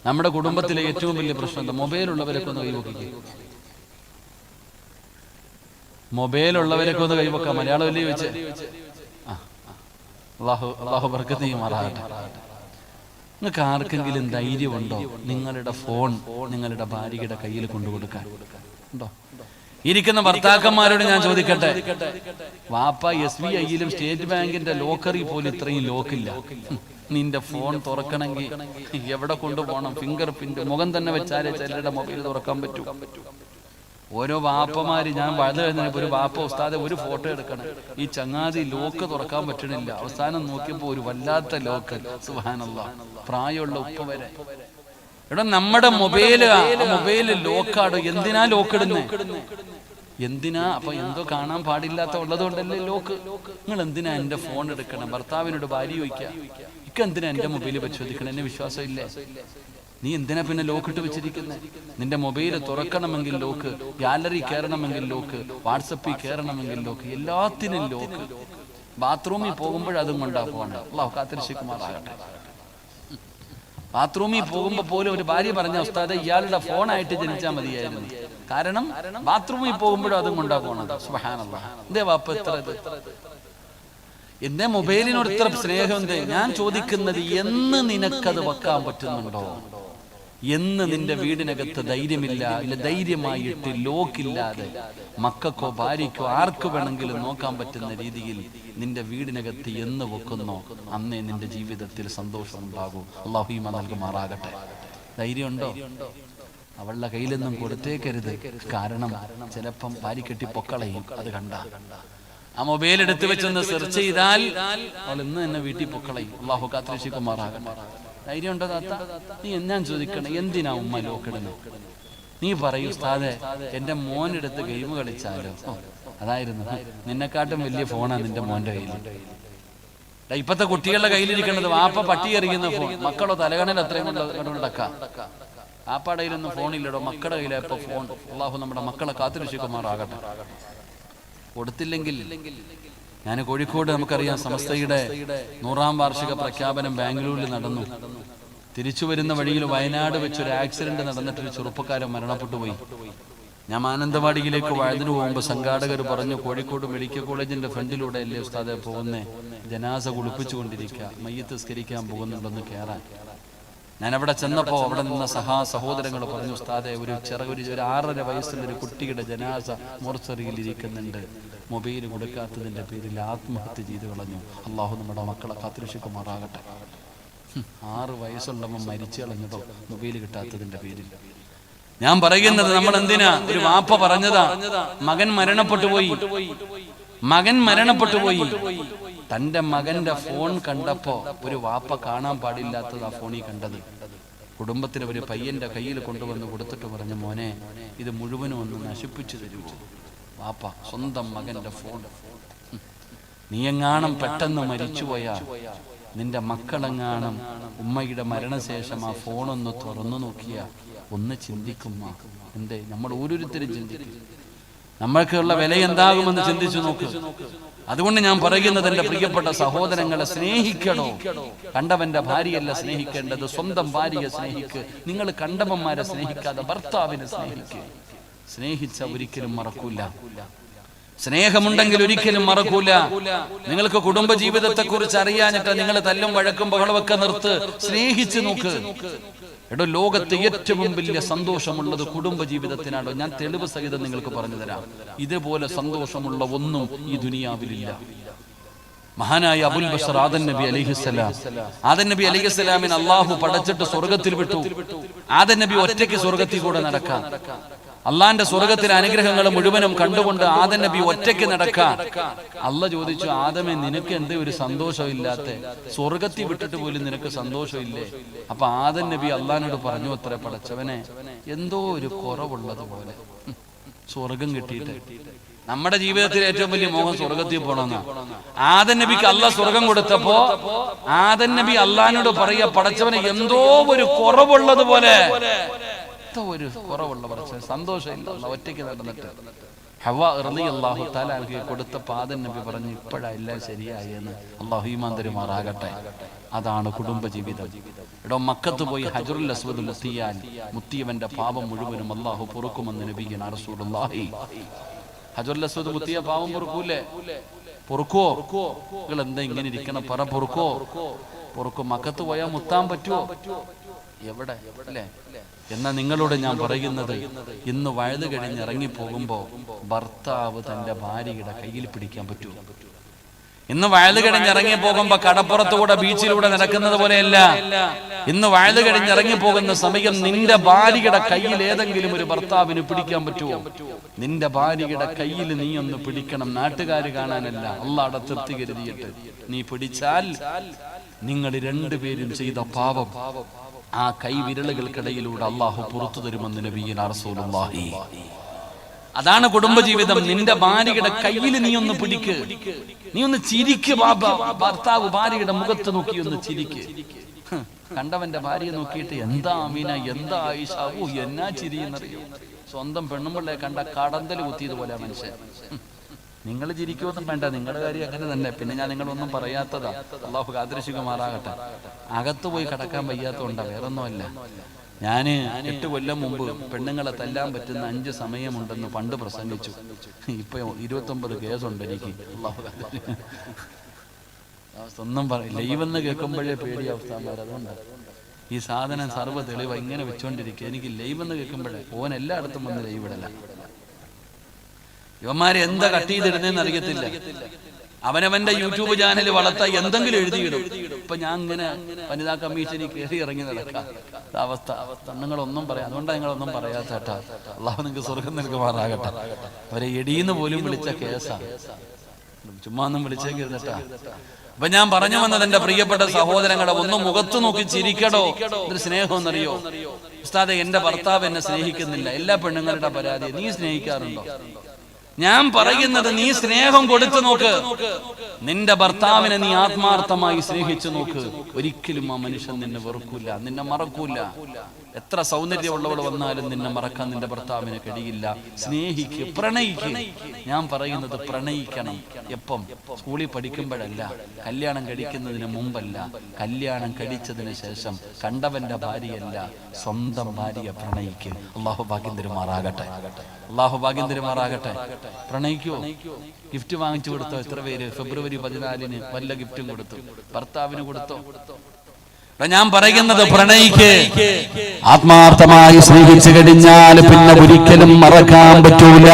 നമ്മുടെ കുടുംബത്തിലെ ഏറ്റവും വലിയ പ്രശ്നം എന്താ? മൊബൈലുള്ളവരൊക്കെ ഒന്ന് കൈവക്കുക. മൊബൈലുള്ളവരൊക്കെ ഒന്ന് കൈവക്കാം. മലയാളമല്ലേ വെച്ച്? അല്ലാഹു ബർക്കത്ത് ചെയ്യുമാറാകട്ടെ. നിങ്ങൾക്ക് ആർക്കെങ്കിലും ധൈര്യമുണ്ടോ നിങ്ങളുടെ ഫോൺ നിങ്ങളുടെ ഭാര്യയുടെ കയ്യിൽ കൊണ്ടുകൊടുക്കാൻ? ഉണ്ടോ? ഇരിക്കുന്ന ഭർത്താക്കന്മാരോട് ഞാൻ ചോദിക്കട്ടെ, വാപ്പ SBIയിലും സ്റ്റേറ്റ് ബാങ്കിന്റെ ലോക്കറിൽ പോലും ഇത്രയും ലോക്കില്ല. നിന്റെ ഫോൺ തുറക്കണമെങ്കിൽ എവിടെ കൊണ്ടുപോകണം? ഫിംഗർ പ്രിന്റ് മുഖം തന്നെ വെച്ചാലേ ചിലരുടെ മൊബൈൽ തുറക്കാൻ പറ്റൂ. ഓരോ വാപ്പമാര്, ഞാൻ വളരെ കഴിഞ്ഞപ്പോൾ ഒരു വാപ്പ ഉസ്താദെ ഒരു ഫോട്ടോ എടുക്കണം, ഈ ചങ്ങാതി ലോക്ക് തുറക്കാൻ പറ്റണില്ല. അവസാനം നോക്കിയപ്പോ ഒരു വല്ലാത്ത ലോക്ക്. സുബ്ഹാനല്ലാഹ്, പ്രായമുള്ള ഉപ്പ വരെ. എടാ, നമ്മുടെ മൊബൈല് ലോക്കാടോ. എന്തിനാ ലോക്ക് ഇടുന്നേ? എന്തിനാ? അപ്പൊ എന്തോ കാണാൻ പാടില്ലാത്ത ഉള്ളതുകൊണ്ടല്ലേ ലോക്ക്. നിങ്ങൾ എന്തിനാ എന്റെ ഫോൺ എടുക്കണം? ഭർത്താവിനോട് ഭാര്യ ചോദിക്കുക, എന്തിനാ എന്റെ മൊബൈല് പരിശോധിക്കണം? എന്നെ വിശ്വാസം ഇല്ലേ? നീ എന്തിനാ പിന്നെ ലോക്ക് ഇട്ട് വെച്ചിരിക്കുന്നത്? നിന്റെ മൊബൈല് തുറക്കണമെങ്കിൽ ലോക്ക്, ഗാലറി കയറണമെങ്കിൽ ലോക്ക്, വാട്സപ്പിൽ കയറണമെങ്കിൽ ലോക്ക്, എല്ലാത്തിനും ലോക്ക്. ബാത്റൂമിൽ പോകുമ്പോഴതും കൊണ്ടാ പോകണ്ട. അല്ലാഹു കാത്തിരക്ഷിക്കുമാറാകട്ടെ. ബാത്റൂമിൽ പോകുമ്പോ പോലും ഒരു ഭാര്യ പറഞ്ഞ ഉസ്താദെ, ഇയാളുടെ ഫോണായിട്ട് ജനിച്ചാൽ മതിയായിരുന്നു. കാരണം ബാത്റൂമിൽ പോകുമ്പോഴും അതും കൊണ്ടാ പോണത്. സുബ്ഹാനല്ലാഹ്, എന്തേ വാപ്പ ഇത്ര എന്റെ മൊബൈലിനോട് ഇത്ര സ്നേഹം എന്തേ? ഞാൻ ചോദിക്കുന്നത്, എന്ന് നിനക്കത് വെക്കാൻ പറ്റുന്നുണ്ടോ? എന്ന് നിന്റെ വീടിനകത്ത് ധൈര്യമില്ല, ധൈര്യമായിട്ട് ലോക്കില്ലാതെ മക്കൾക്കോ ഭാര്യയ്ക്കോ ആർക്ക് വേണമെങ്കിലും നോക്കാൻ പറ്റുന്ന രീതിയിൽ നിന്റെ വീടിനകത്ത് എന്ന് വെക്കുന്നോ, അന്നേ നിന്റെ ജീവിതത്തിൽ സന്തോഷം ഉണ്ടാകൂ. അല്ലാഹു ഈമാൻ നൽകുമാറാകട്ടെ. ധൈര്യമുണ്ടോ? അവളുടെ കയ്യിലൊന്നും കൊടുത്തേക്കരുത്. കാരണം ചിലപ്പം ഭാര്യ കെട്ടി പൊക്കളയും. അത് കണ്ട ആ മൊബൈൽ എടുത്തു വെച്ചൊന്ന് സെർച്ച് ചെയ്താൽ അവൾ ഇന്ന് തന്നെ വീട്ടിൽ പൊക്കളയും. അല്ലാഹു കാത്തിരക്ഷിക്കുമാറാകട്ടെ. ധൈര്യം ഉണ്ടോ താത്ത? നീ ഞാൻ ചോദിക്കണം, എന്തിനാ ഉമ്മ ലോക്കിടുന്നത്? നീ പറയൂ ഉസ്താദേ, എന്റെ മോനെടുത്ത് ഗെയിം കളിച്ചാലോ? അതായിരുന്നു. നിന്നെക്കാട്ടും വലിയ ഫോണാ നിന്റെ മോന്റെ കയ്യിൽ. ഇപ്പത്തെ കുട്ടികളുടെ കയ്യിലിരിക്കുന്നത് വാപ്പ പട്ടി എറിയുന്ന ഫോൺ. മക്കളോ തലകണൽ അത്രയും കൊണ്ടടക്കാം. വാപ്പയുടെ കയ്യിലൊന്നും ഫോണില്ലടോ, മക്കളുടെ കയ്യിലാ ഇപ്പൊ ഫോൺ. അല്ലാഹു നമ്മുടെ മക്കളെ കാത്തിരക്ഷിക്കുമാറാകട്ടെ. കൊടുത്തില്ലെങ്കിൽ ഞാൻ കോഴിക്കോട്, നമുക്കറിയാം, സമസ്തയുടെ 100ാം വാർഷിക പ്രഖ്യാപനം ബാംഗ്ലൂരിൽ നടന്നു. തിരിച്ചു വരുന്ന വഴിയിൽ വയനാട് വെച്ചൊരു ആക്സിഡന്റ് നടന്നിട്ടൊരു ചെറുപ്പക്കാരൻ മരണപ്പെട്ടു പോയി. ഞാൻ മാനന്തവാടിയിലേക്ക് വഴുതിന് പോകുമ്പോൾ സംഘാടകർ പറഞ്ഞു, കോഴിക്കോട് മെഡിക്കൽ കോളേജിന്റെ ഫ്രണ്ടിലൂടെ അല്ലേ ഉസ്താദെ പോകുന്നേ? ജനാസ കുളിപ്പിച്ചുകൊണ്ടിരിക്കുക, മയ്യത്ത് നിസ്കരിക്കാൻ പോകുന്നുണ്ടെന്ന് കയറാൻ. ഞാൻ അവിടെ ചെന്നപ്പോ അവിടെ നിന്ന സഹോദരങ്ങൾ പറഞ്ഞു, ഉസ്താദെ ഒരു 6.5 വയസ്സുള്ള ഒരു കുട്ടിയുടെ ജനാസ മോർച്ചറിയിൽ ഇരിക്കുന്നുണ്ട്. മൊബൈൽ കൊടുക്കാത്തതിന്റെ പേരിൽ ആത്മഹത്യ ചെയ്തു കളഞ്ഞു. അല്ലാഹു നമ്മുടെ മക്കളെ കാത്തിരക്ഷിക്കുമാറാകട്ടെ. 6 വയസ്സുള്ളവൻ മരിച്ചു കളഞ്ഞതോ മൊബൈൽ കിട്ടാത്തതിന്റെ പേരിൽ. ഞാൻ പറയുന്നത്, നമ്മൾ എന്തിനാ? ഒരു വാപ്പ പറഞ്ഞതാ, മകൻ മരണപ്പെട്ടു പോയി. മകൻ മരണപ്പെട്ടു പോയി. തന്റെ മകന്റെ ഫോൺ കണ്ടപ്പോ ഒരു വാപ്പ കാണാൻ പാടില്ലാത്തത് ആ ഫോണിൽ കണ്ടത്. കുടുംബത്തിലെ ഒരു പയ്യന്റെ കയ്യിൽ കൊണ്ടുവന്ന് കൊടുത്തിട്ട് പറഞ്ഞു, മോനെ ഇത് മുഴുവനും ഒന്ന് നശിപ്പിച്ചു തരുമോ? വാപ്പ സ്വന്തം മകന്റെ ഫോൺ. നീ എങ്ങാണം പെട്ടെന്ന് മരിച്ചുപോയാ നിന്റെ മക്കളെങ്ങാണം ഉമ്മയുടെ മരണശേഷം ആ ഫോണൊന്ന് തുറന്നു നോക്കിയാ ഒന്ന് ചിന്തിക്കുമ്മ. എന്തേ നമ്മൾ ഓരോരുത്തരും ചിന്തിക്കും, നമ്മൾക്കുള്ള വില എന്താകുമെന്ന് ചിന്തിച്ചു നോക്ക്. അതുകൊണ്ട് ഞാൻ പറയുന്നത്, എന്റെ പ്രിയപ്പെട്ട സഹോദരങ്ങളെ, സ്നേഹിക്കണോ? കണ്ടവന്റെ ഭാര്യയല്ല സ്നേഹിക്കേണ്ടത്, സ്വന്തം ഭാര്യയെ സ്നേഹിക്ക്. നിങ്ങൾ കണ്ടവന്മാരെ സ്നേഹിക്കാതെ ഭർത്താവിനെ സ്നേഹിക്ക്. സ്നേഹിച്ച ഒരിക്കലും മറക്കൂല. സ്നേഹമുണ്ടെങ്കിൽ ഒരിക്കലും മറക്കൂല. നിങ്ങൾക്ക് കുടുംബജീവിതത്തെ കുറിച്ച് അറിയാഞ്ഞിട്ട് നിങ്ങൾ തല്ലും വഴക്കും ബഹളമൊക്കെ നിർത്ത്. സ്നേഹിച്ച് നോക്ക്. എടോ, ലോകത്ത് ഏറ്റവും വലിയ സന്തോഷമുള്ളത് കുടുംബജീവിതത്തിനാണോ? ഞാൻ തെളിവ് സഹിതം നിങ്ങൾക്ക് പറഞ്ഞു തരാം. ഇതുപോലെ സന്തോഷമുള്ള ഒന്നും ഈ ദുനിയാവിലില്ല. മഹാനായ അബുൽ ബഷർ ആദൻ നബി അലൈഹിസ്സലാം, ആദൻ നബി അലൈഹിസ്സലാമിനെ അള്ളാഹു പടച്ചിട്ട് സ്വർഗത്തിൽ വിട്ടു. ആദൻ നബി ഒറ്റയ്ക്ക് സ്വർഗത്തിൽ കൂടെ നടക്കാൻ, അള്ളാന്റെ സ്വർഗത്തിലെ അനുഗ്രഹങ്ങൾ മുഴുവനും കണ്ടുകൊണ്ട് ആദൻ നബി ഒറ്റയ്ക്ക് നടക്കാൻ. അള്ള ചോദിച്ചു, ആദമേ നിനക്ക് എന്തേ ഒരു സന്തോഷമില്ലാത്ത? സ്വർഗത്തിൽ വിട്ടിട്ട് പോലും നിനക്ക് സന്തോഷമില്ലേ? അപ്പൊ ആദൻ നബി അള്ളാനോട് പറഞ്ഞു, അത്ര പടച്ചവനെ എന്തോ ഒരു കുറവുള്ളത് പോലെ സ്വർഗം കിട്ടിയിട്ട്. നമ്മുടെ ജീവിതത്തിൽ ഏറ്റവും വലിയ മോഹം സ്വർഗത്തിൽ പോകണമെന്നാ. ആദൻ നബിക്ക് അള്ളാഹ് സ്വർഗം കൊടുത്തപ്പോ ആദൻ നബി അള്ളാനോട് പറയാ, പടച്ചവനെ എന്തോ ഒരു കുറവുള്ളത് പോലെ, ഒരു കുറവുള്ള പടച്ചവൻ സന്തോഷമില്ല ഒറ്റയ്ക്ക് നടന്നിട്ട്. ഹവ്വാ റളിയല്ലാഹു തആല അൻഹയെ കൊടുത്തപ്പോൾ ആദൻ നബി പറഞ്ഞു, ഇപ്പോഴാ എല്ലാം ശരിയായി എന്ന്. അല്ലാഹു ഈമാൻ തരുമാറാകട്ടെ. അതാണ് കുടുംബജീവിതം. എടോ, മക്കത്ത് പോയി ഹജറുൽ അസ്വദ് മുത്തിയവന്റെ പാപം മുഴുവനും അല്ലാഹു പൊറുക്കുമെന്ന് നബിയുനാ റസൂലുള്ളാഹി. ഹജറുൽ അസ്വദ് മുത്തിയ പാപം പൊറുക്കൂലേ? പൊറുക്കോ? നിങ്ങൾ എന്താ ഇങ്ങനെ ഇരിക്കണം? പറ, പൊറുക്കോ? പൊറുക്കും. മക്കത്ത് പോയാൽ മുത്താൻ പറ്റുമോ? എവിടെ അല്ലേ? എന്നാ നിങ്ങളോട് ഞാൻ പറയുന്നത്, ഇന്ന് വഴുത് കഴിഞ്ഞ് ഇറങ്ങിപ്പോകുമ്പോ ഭർത്താവ് തന്റെ ഭാര്യയുടെ കയ്യിൽ പിടിക്കാൻ പറ്റുമോ? ഇന്ന് വഴുത് കഴിഞ്ഞ് ഇറങ്ങി പോകുമ്പോ കടപ്പുറത്തുകൂടെ ബീച്ചിലൂടെ നടക്കുന്നത് പോലെയല്ല. ഇന്ന് വഴുത് കഴിഞ്ഞ് ഇറങ്ങി പോകുന്ന സമയം നിന്റെ ഭാര്യയുടെ കയ്യിൽ ഏതെങ്കിലും ഒരു ഭർത്താവിന് പിടിക്കാൻ പറ്റുമോ? നിന്റെ ഭാര്യയുടെ കയ്യിൽ നീ ഒന്ന് പിടിക്കണം. നാട്ടുകാര് കാണാനല്ല, അള്ളാഹുടെ തൃപ്തി കരുതിയിട്ട് നീ പിടിച്ചാൽ നിങ്ങൾ രണ്ടുപേരും ചെയ്ത പാപം ആ കൈവിരലുകൾക്കിടയിലൂടെ അള്ളാഹു പുറത്തു തരുമെന്ന് നബിയുനാ റസൂലുള്ളാഹി. അതാണ് കുടുംബജീവിതം. നിന്റെ ഭാര്യയുടെ കയ്യിൽ നീ ഒന്ന് പിടിക്ക്, നീ ഒന്ന് ചിരിക്ക്. ഭർത്താവ് ഭാര്യയുടെ മുഖത്ത് നോക്കി ഒന്ന് ചിരിക്ക്. കണ്ടവന്റെ ഭാര്യയെ നോക്കിയിട്ട് എന്താ അമീന, എന്താ ആയിഷ, ഓ എന്നാ ചിരിയെന്നറിയോ? സ്വന്തം പെണ്ണുമ്പിള്ളയെ കണ്ട കടന്തൽ കുത്തിയതുപോലെ മനുഷ്യൻ. നിങ്ങൾ ചിരിക്കുമൊന്നും വേണ്ട, നിങ്ങളുടെ കാര്യം അങ്ങനെ തന്നെ. പിന്നെ ഞാൻ നിങ്ങളൊന്നും പറയാത്തതാ, അള്ളാഹു കാത്തിരക്ഷിക്കുമാറാകട്ടെ. അകത്ത് പോയി കടക്കാൻ വയ്യാത്തതുകൊണ്ടാ, വേറൊന്നുമല്ല. ഞാന് 8 കൊല്ലം മുമ്പ് പെണ്ണുങ്ങളെ തല്ലാൻ പറ്റുന്ന 5 സമയമുണ്ടെന്ന് പണ്ട് പ്രസംഗിച്ചു. ഇപ്പൊ 29 കേസുണ്ട് എനിക്ക്. ഒന്നും പറയില്ല. ലൈവെന്ന് കേൾക്കുമ്പോഴേ പേടിയ അവസ്ഥമാർ. അതുകൊണ്ട് ഈ സാധനം സർവ്വ തെളിവ് ഇങ്ങനെ വെച്ചോണ്ടിരിക്കുക. എനിക്ക് ലൈവെന്ന് കേൾക്കുമ്പോഴേ ഓൻ എല്ലായിടത്തും വന്ന് ലൈവ് ഇടല. ഇവന്മാരെ എന്താ കട്ട് ചെയ്തിടുന്നതെന്ന് അറിയത്തില്ല. അവനവന്റെ യൂട്യൂബ് ചാനൽ വളർത്താൻ എന്തെങ്കിലും എഴുതിയിടും. ഇപ്പൊ ഞാൻ ഇങ്ങനെ വനിതാ കമ്മീഷനിൽ കയറി ഇറങ്ങി നടക്കാം അവസ്ഥ. നിങ്ങളൊന്നും പറയാം, അതുകൊണ്ടാണ് നിങ്ങളൊന്നും പറയാത്ത കേട്ടാ. അള്ളാഹു നിങ്ങൾക്ക് സ്വർഗം നൽകുമാറാകട്ടെ. അവരെ എടീന്ന് പോലും വിളിച്ച കേസാ, ചുമ്മാ ഒന്നും വിളിച്ചേക്കിരുന്നിട്ടാ. അപ്പൊ ഞാൻ പറഞ്ഞു വന്നത്, എന്റെ പ്രിയപ്പെട്ട സഹോദരങ്ങളെ, ഒന്ന് മുഖത്ത് നോക്കി ചിരിക്കടോ. ഒരു സ്നേഹം എന്നറിയോ? ഉസ്താദെ, എന്റെ ഭർത്താവ് എന്നെ സ്നേഹിക്കുന്നില്ല. എല്ലാ പെണ്ണുങ്ങളുടെ പരാതി. നീ സ്നേഹിക്കാറുണ്ടോ? ഞാൻ പറയുന്നത്, നീ സ്നേഹം കൊടുത്തു നോക്ക്. നിന്റെ ഭർത്താവിനെ നീ ആത്മാർത്ഥമായി സ്നേഹിച്ചു നോക്ക്. ഒരിക്കലും ആ മനുഷ്യൻ നിന്നെ വെറുക്കൂല, നിന്നെ മറക്കൂല. എത്ര സൗന്ദര്യമുള്ളവൾ വന്നാലും നിന്നെ മറക്കാൻ നിന്റെ ഭർത്താവിനെ കഴിയില്ല. സ്നേഹിക്ക്, പ്രണയിക്ക്. ഞാൻ പറയുന്നത് പ്രണയിക്കണം. എപ്പം? സ്കൂളിൽ പഠിക്കുമ്പോഴല്ല, കല്യാണം കഴിക്കുന്നതിന് മുമ്പല്ല, കല്യാണം കഴിച്ചതിന് ശേഷം. കണ്ടവന്റെ ഭാര്യയല്ല, സ്വന്തം ഭാര്യയെ പ്രണയിക്ക്. അള്ളാഹു ഭാഗ്യം തരുമാറാകട്ടെ. അള്ളാഹു ഭാഗ്യം തരുമാറാകട്ടെ. പ്രണയിക്കുവോ? ഗിഫ്റ്റ് വാങ്ങിച്ചു കൊടുത്തോ? എത്ര പേര് ഫെബ്രുവരി 14-ന് വല്ല ഗിഫ്റ്റും കൊടുത്തു? ഭർത്താവിന് കൊടുത്തോ? ഞാൻ പറയുന്നത്, പ്രണയിക്ക്. ആത്മാർത്ഥമായി സ്നേഹിച്ചു കഴിഞ്ഞാൽ പിന്നെ ഒരിക്കലും മറക്കാൻ പറ്റൂല.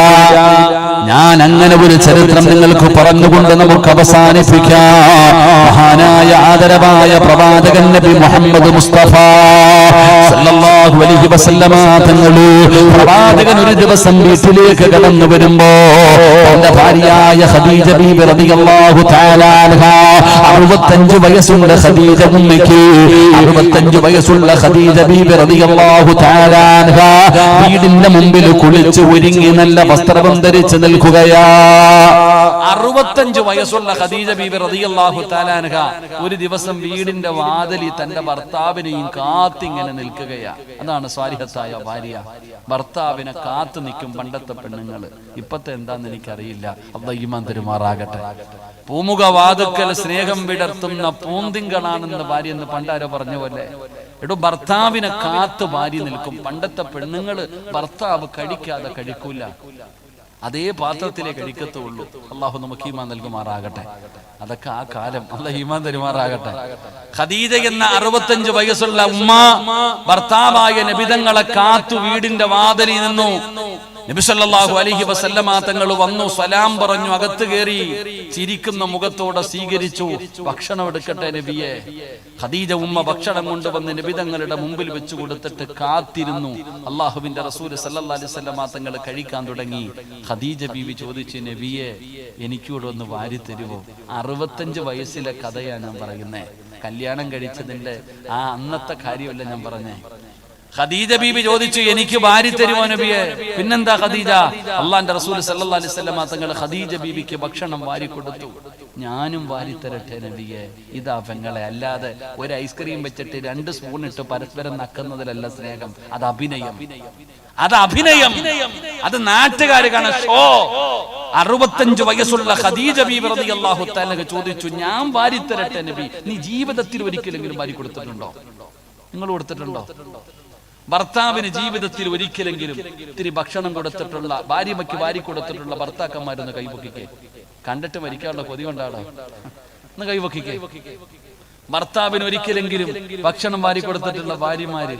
ഞാൻ അങ്ങനെ ഒരു ചരിത്രം നിങ്ങൾക്ക് പറഞ്ഞുകൊണ്ട് നമുക്ക് അവസാനിപ്പിക്കാം. മഹാനായ ആദരവായ പ്രവാചകൻ നബി മുഹമ്മദ് മുസ്തഫ സല്ലല്ലാഹു അലൈഹി വസല്ലമ തങ്ങളെ പ്രവാചകൻ ഒരു ദിവസം വീട്ടിലേക്ക് കടന്നു വരുമ്പോ തന്റെ ഭാര്യയായ ഖദീജ ബീബി റളിയല്ലാഹു തആല അൻഹാ 65 വയസ്സുള്ള ഖദീജ ഉമ്മയ്ക്ക് 65 വയസ്സുള്ള ഖദീജ ബീബി റളിയല്ലാഹു തആല അൻഹാ വീടിന്റെ മുമ്പിൽ കുളിച്ച് ഒരുങ്ങി നല്ല വസ്ത്രം ധരിച്ച് നിൽക്കുകയാ. 65 വയസ്സുള്ള ഖദീജ ബീബി റളിയല്ലാഹു തആല അൻഹാ ഒരു ദിവസം വീടിന്റെ വാതിലിൽ തന്റെ ഭർത്താവിനെയും കാത്തിങ്ങനെ നിൽക്കുകയാ. അതാണ് സ്വാലിഹത്തായ ഭാര്യ. ഭർത്താവിനെ കാത്തു നിൽക്കും പണ്ടത്തെ പെണ്ണുങ്ങള്. ഇപ്പത്തെ എന്താന്ന് എനിക്കറിയില്ല. അല്ലാഹു ഈമാൻ തരുമാറാകട്ടെ. പൂമുഖ വാതുക്കൽ സ്നേഹം വിടർത്തുന്ന പൂന്തിങ്കളാണെന്ന് ഭാര്യ എന്ന് പണ്ടാരോ പറഞ്ഞ പോലെ എടോ ഭർത്താവിനെ കാത്ത് ഭാര്യ നിൽക്കും. പണ്ടത്തെ പെണ്ണുങ്ങള് ഭർത്താവ് കഴിക്കാതെ കഴിക്കൂല, അതേ പാത്രത്തിലേ കഴിക്കത്തുള്ളൂ. അള്ളാഹു നമുക്ക് ഈമാൻ നൽകുമാറാകട്ടെ. അതൊക്കെ ആ കാലം. അല്ലാഹു ഈമാൻ തരുമാറാകട്ടെ. ഖദീജ എന്ന 65 വയസ്സുള്ള ഉമ്മ ഭർത്താവായ നബിതങ്ങളെ കാത്തു വീടിന്റെ വാതിലിൽ നിന്നു. നബി സല്ലല്ലാഹു അലൈഹി വസല്ലമ തങ്ങൾ വന്നു, സലാം പറഞ്ഞു, അകത്ത് കയറി ചിരിക്കുന്ന മുഖത്തോടെ സ്വീകരിച്ചു. ഭക്ഷണം എടുക്കട്ടെ നബിയെ. ഖദീജ ഉമ്മ ഭക്ഷണം കൊണ്ടുവന്ന് നബിതങ്ങളുടെ മുമ്പിൽ വെച്ചു കൊടുത്തിട്ട് കാത്തിരുന്നു. അള്ളാഹുവിന്റെ റസൂൽ സല്ലല്ലാഹു അലൈഹി വസല്ലമ തങ്ങൾ കഴിക്കാൻ തുടങ്ങി. ഖദീജ ബീവി ചോദിച്ചു, നബിയെ എനിക്കൂടെ ഒന്ന് വാരി തരുമോ? 65 വയസ്സിലെ കഥയാണ് ഞാൻ പറയുന്നേ. കല്യാണം കഴിച്ചതിന്റെ ആ അന്നത്തെ കാര്യമല്ല ഞാൻ പറഞ്ഞേ. ഖദീജ ബീബി ചോദിച്ചു, എനിക്ക് വാരി തരുമോ നബിയെ? പിന്നെന്താ ഖദീജ? അള്ളാന്റെ റസൂൽ സല്ലല്ലാഹു അലൈഹി വസല്ലമ തങ്ങൾ ഖദീജ ബീബിക്ക് ഭക്ഷണം വാരി കൊടുത്തു. ഞാനും വാരി തരട്ടെ നബിയെ? ഇതാ പെങ്ങളെ, അല്ലാതെ ഒരു ഐസ്ക്രീം വെച്ചിട്ട് 2 സ്പൂൺ ഇട്ട് പരസ്പരം നക്കുന്നതിലല്ല സ്നേഹം. അത് അഭിനയം, അത് അഭിനയം, അത് നാട്ടുകാര് കാണാൻ ഷോ. 65 വയസ്സുള്ള ഖദീജ ബീബി റളിയല്ലാഹു തആല ചോദിച്ചു, ഞാൻ വാരി തരട്ടെ നബി? നീ ജീവിതത്തിൽ ഒരിക്കലെങ്കിലും വാരി കൊടുത്തിട്ടുണ്ടോ? നിങ്ങൾ കൊടുത്തിട്ടുണ്ടോ? ഭർത്താവിന് ജീവിതത്തിൽ ഒരിക്കലെങ്കിലും ഇത്തിരി ഭക്ഷണം കൊടുത്തിട്ടുള്ള, ഭാര്യയ്ക്ക് വാരി കൊടുത്തിട്ടുള്ള ഭർത്താക്കന്മാരൊന്ന് കൈപൊക്കിക്കേ. കണ്ടിട്ട് മരിക്കാനുള്ള കൊതി കൊണ്ടാണോ? ഒന്ന് കൈപൊക്കിക്കേ. ഭർത്താവിന് ഒരിക്കലെങ്കിലും ഭക്ഷണം വാരി കൊടുത്തിട്ടുള്ള ഭാര്യമാര്.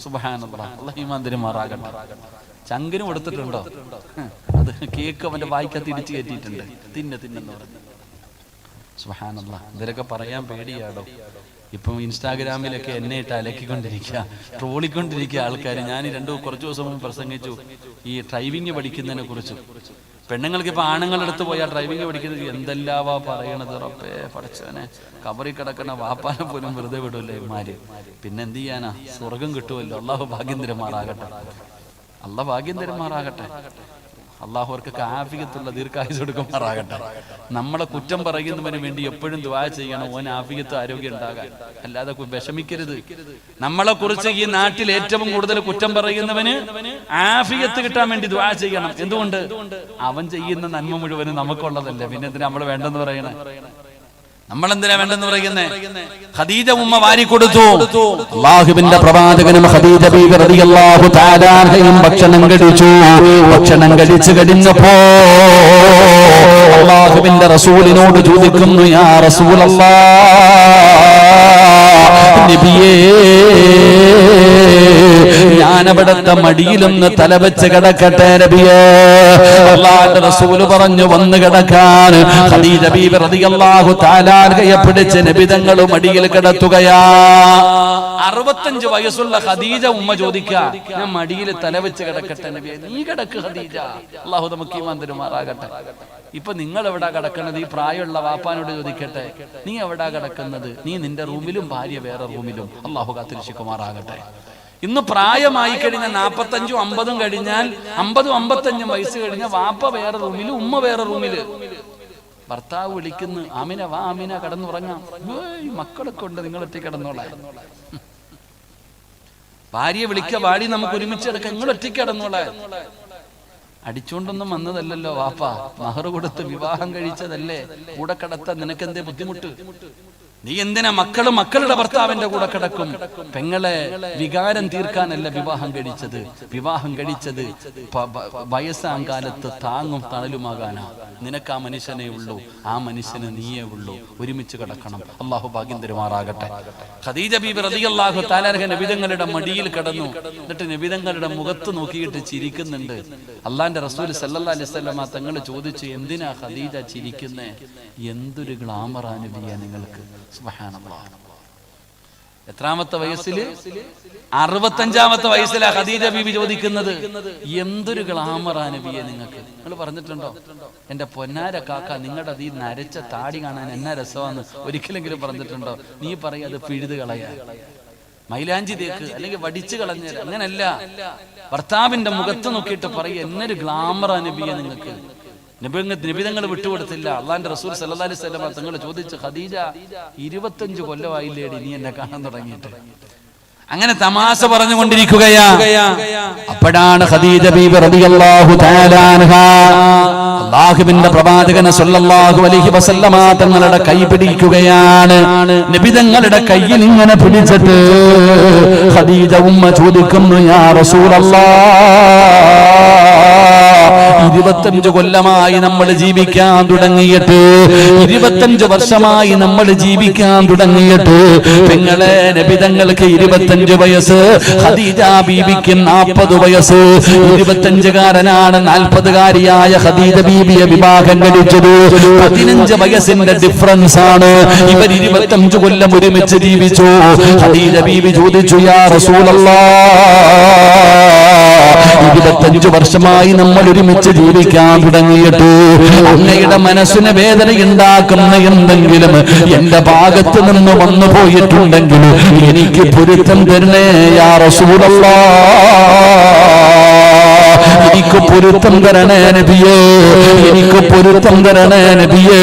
സുബ്ഹാനല്ലാഹ്, അല്ലാഹു ഈമാൻ തരുമാറാകട്ടെ. ചങ്കിന് കൊടുത്തിട്ടുണ്ടോ? അത് കേക്ക് അവന്റെ വായിക്കകത്ത് ഇടിച്ചു കയറ്റിയിട്ടുണ്ട്. തിന്നെന്ന് പറഞ്ഞു. സുബ്ഹാനല്ലാഹ്, ഇതിലൊക്കെ പറയാൻ പേടിയാടോ. ഇപ്പം ഇൻസ്റ്റാഗ്രാമിലൊക്കെ എന്നെ ഇട്ട് അലക്കിക്കൊണ്ടിരിക്കുക, ട്രോളിക്കൊണ്ടിരിക്കുക ആൾക്കാർ. ഞാൻ കുറച്ചു ദിവസം മുമ്പ് പ്രസംഗിച്ചു ഈ ഡ്രൈവിംഗ് പഠിക്കുന്നതിനെ കുറിച്ച്. പെണ്ണുങ്ങൾക്ക് ഇപ്പൊ ആണുങ്ങളെടുത്ത് പോയാൽ ഡ്രൈവിംഗ് പഠിക്കുന്നത് എന്തെല്ലാവാ പറയണത്. റബ്ബേ പടച്ചവനെ, കബറിൽ കിടക്കണ വാപ്പാനെ പോലും വെറുതെ വിടൂല്ലേ ഇമാര്. പിന്നെ എന്ത് ചെയ്യാനാ? സ്വർഗം കിട്ടുമല്ലോ. അള്ളാഹു ഭാഗ്യം തരുമാറാകട്ടെ. അള്ളാഹു ഭാഗ്യം തരുമാറാകട്ടെ. അള്ളാഹു അവർക്കൊക്കെ ആഫിയത്തുള്ള ദീർഘായുസ് കൊടുക്കുമാറാകട്ടെ. നമ്മളെ കുറ്റം പറയുന്നവന് വേണ്ടി എപ്പോഴും ദുആ ചെയ്യണം, ഓൻ ആഫിയത്ത് ആരോഗ്യം ഉണ്ടാകാൻ. അല്ലാതെ വിഷമിക്കരുത്. നമ്മളെ കുറിച്ച് ഈ നാട്ടിൽ ഏറ്റവും കൂടുതൽ കുറ്റം പറയുന്നവന് ആഫിയത്ത് കിട്ടാൻ വേണ്ടി ദുആ ചെയ്യണം. എന്തുകൊണ്ട്? അവൻ ചെയ്യുന്ന നന്മ മുഴുവനും നമുക്കുള്ളതല്ലേ. പിന്നെ എന്തിനാ നമ്മൾ വേണ്ടെന്ന് പറയണേ? നമ്മളെന്തിനാ വേണ്ടെന്ന് പറയുന്നേ? ഖദീജ ഉമ്മ വാരി കൊടുത്തു. അല്ലാഹുവിന്റെ പ്രവാചകനും ഖദീജ ബീബി റളിയല്ലാഹു തആല അൻഹയും ഭക്ഷണം കഴിച്ചു. ഭക്ഷണം കഴിച്ചു കഴിഞ്ഞപ്പോ അല്ലാഹുവിന്റെ റസൂലിനോട് ചോദിക്കുന്നു, യാ റസൂലല്ലാഹ്, നബിയേ, ഞാനവിടത്തെ മടിയിലൊന്ന് തലവെച്ച് കിടക്കട്ടെ നബിയേ? അല്ലാഹുവിന്റെ റസൂൽ പറഞ്ഞു, വന്ന് കിടക്കാൻ. ഖദീജ ബീബി റളിയല്ലാഹു തആല അൻഹയെ പിടിച്ച് നബി തങ്ങൾ മടിയിൽ കിടത്തുകയാ. 65 വയസ്സുള്ള ഖദീജ ഉമ്മ ചോദിക്കുക, ഞാൻ മടിയിൽ തലവെച്ച് കിടക്കട്ടെ നബിയേ? നീ കിടക്ക് ഖദീജ. അല്ലാഹു നമുക്ക് ഈമാൻ തരുമാറാകട്ടെ. ഇപ്പൊ നിങ്ങൾ എവിടാ കിടക്കുന്നത്? ഈ പ്രായമുള്ള വാപ്പാനോട് ചോദിക്കട്ടെ, നീ എവിടാ കിടക്കുന്നത്? നീ നിന്റെ റൂമിലും ഭാര്യ വേറെ റൂമിലും. അല്ലാഹു കാത്തിരക്ഷിക്കുമാറാകട്ടെ. ഇന്ന് പ്രായമായി കഴിഞ്ഞാൽ 40, 50 കഴിഞ്ഞാൽ 50, 55 വയസ്സ് കഴിഞ്ഞാൽ വാപ്പ വേറെ റൂമില്, ഉമ്മ വേറെ റൂമില്. ഭർത്താവ് വിളിക്കുന്നു, ആമിന വാ, ആമിന കിടന്നുറങ്ങാം. മക്കളൊക്കെ ഉണ്ട്, നിങ്ങൾ ഒറ്റ കിടന്നോളാം. ഭാര്യ വിളിക്ക, വാടി നമുക്ക് ഒരുമിച്ച് കിടക്കാം, നിങ്ങൾ ഒറ്റ കിടന്നോളാം. അടിച്ചോണ്ടൊന്നും വന്നതല്ലല്ലോ വാപ്പ, മഹർ കൊടുത്ത് വിവാഹം കഴിച്ചതല്ലേ. കൂടെ കിടത്താൻ നിനക്കെന്തേ ബുദ്ധിമുട്ട്? നീ എന്തിനാ മക്കളുടെ ഭർത്താവിന്റെ കൂടെ കിടക്കും? പെങ്ങളെ വികാരം തീർക്കാനല്ല വിവാഹം കഴിച്ചത് വയസ്സാം കാലത്ത് താങ്ങും തണലുമാകാനാ. നിനക്ക് ആ മനുഷ്യനേ ഉള്ളൂ, ആ മനുഷ്യന് നീയേ ഉള്ളൂ. ഒരുമിച്ച് കിടക്കണം. അള്ളാഹു ഭാഗ്യം തരുമാറാകട്ടെ. ഖദീജ ബീബി റളിയല്ലാഹു തആല നബിതങ്ങളുടെ മടിയിൽ കിടന്നു. എന്നിട്ട് നബിതങ്ങളുടെ മുഖത്ത് നോക്കിയിട്ട് ചിരിക്കുന്നുണ്ട്. അള്ളാന്റെ റസൂൽ സല്ലല്ലാഹു അലൈഹി വസല്ലം തങ്ങൾ ചോദിച്ചു, എന്തിനാ ഖദീജ ചിരിക്കുന്നേ? എന്തൊരു ഗ്ലാമറാ നബിയെ നിങ്ങൾക്ക്. സുബ്ഹാനല്ലാഹ്. എത്രാമത്തെ വയസ്സില്? 65-ാമത്തെ വയസ്സിലാ ഖദീജ ബീബി ചോദിക്കുന്നത്, എന്തൊരു ഗ്ലാമറാ നബിയെ നിങ്ങൾക്ക്. നിങ്ങൾ പറഞ്ഞിട്ടുണ്ടോ, എന്റെ പൊന്നാര കാക്ക നിങ്ങളുടെ ഈ നരച്ച താടി കാണാൻ എന്നാ രസമാന്ന് ഒരിക്കലെങ്കിലും പറഞ്ഞിട്ടുണ്ടോ? നീ പറയാ അത് പിഴുത് കളയാ, മൈലാഞ്ചി തേക്ക്, അല്ലെങ്കിൽ വടിച്ചു കളഞ്ഞ. അങ്ങനല്ല, ഭർത്താവിന്റെ മുഖത്ത് നോക്കിയിട്ട് പറയുക, എന്നൊരു ഗ്ലാമറാ നബിയെ നിങ്ങൾക്ക്. നബിതങ്ങൾ വിട്ടുകൊടുത്തില്ല. അള്ളാന്റെ റസൂൽ സല്ലല്ലാഹു അലൈഹി വസല്ലം തങ്ങൾ ചോദിച്ചു, ഖദീജ 25 കൊല്ലമായില്ലേടി നീ എന്നെ കാണാൻ തുടങ്ങിയിട്ട്? അങ്ങനെ തമാശ പറഞ്ഞുകൊണ്ടിരിക്കുകയാ. അപ്പോഴാണ് ഖദീജ ബീബി റളിയല്ലാഹു തആല അൻഹാ അല്ലാഹുവിന്റെ പ്രവാചകൻ സല്ലല്ലാഹു അലൈഹി വസല്ലമ തങ്ങളുടെ കൈ പിടിക്കുകയാണ്. നബിതങ്ങളുടെ കയ്യിൽ ഇങ്ങനെ പിടിച്ചിട്ട് ഖദീജ ഉമ്മ ചോദിക്കുന്നു, യാ റസൂലല്ലാഹ്, 25 കൊല്ലമായി നമ്മൾ ജീവിക്കാൻ തുടങ്ങിയിട്ട്, 25 വർഷമായി നമ്മൾ ജീവിക്കാൻ തുടങ്ങിയിട്ട്, പെങ്ങളെ നബിതങ്ങൾക്ക് 25 വയസ്സ്, ഖദീജ ബീബിക്ക് 40 വയസ്സ്. 25-കാരനാണ് 40-കാരിയായ ഖദീജ ബീബിയെ വിവാഹം കഴിച്ചത്. 15 വയസ്സിന്റെ ഡിഫറൻസ് ആണ്. ഇവർ 25 കൊല്ലം ഒരുമിച്ച് ജീവിച്ചു. ഖദീജ ബീബി ചോദിച്ചു, യാ റസൂലല്ലാഹ്, 25 വർഷമായി നമ്മൾ ഒരുമിച്ച് ജീവിക്കാൻ തുടങ്ങിയിട്ട് അങ്ങയുടെ മനസ്സിന് വേദനയുണ്ടാക്കുന്ന എന്തെങ്കിലും എന്റെ ഭാഗത്ത് നിന്ന് വന്നു പോയിട്ടുണ്ടെങ്കിൽ എനിക്ക് പൊരുത്തം തരണേ യാ റസൂലല്ലാഹ്, എനിക്ക് പൊരുത്തം തരണേ നബിയേ, എനിക്ക് പൊരുത്തം തരണേ നബിയേ.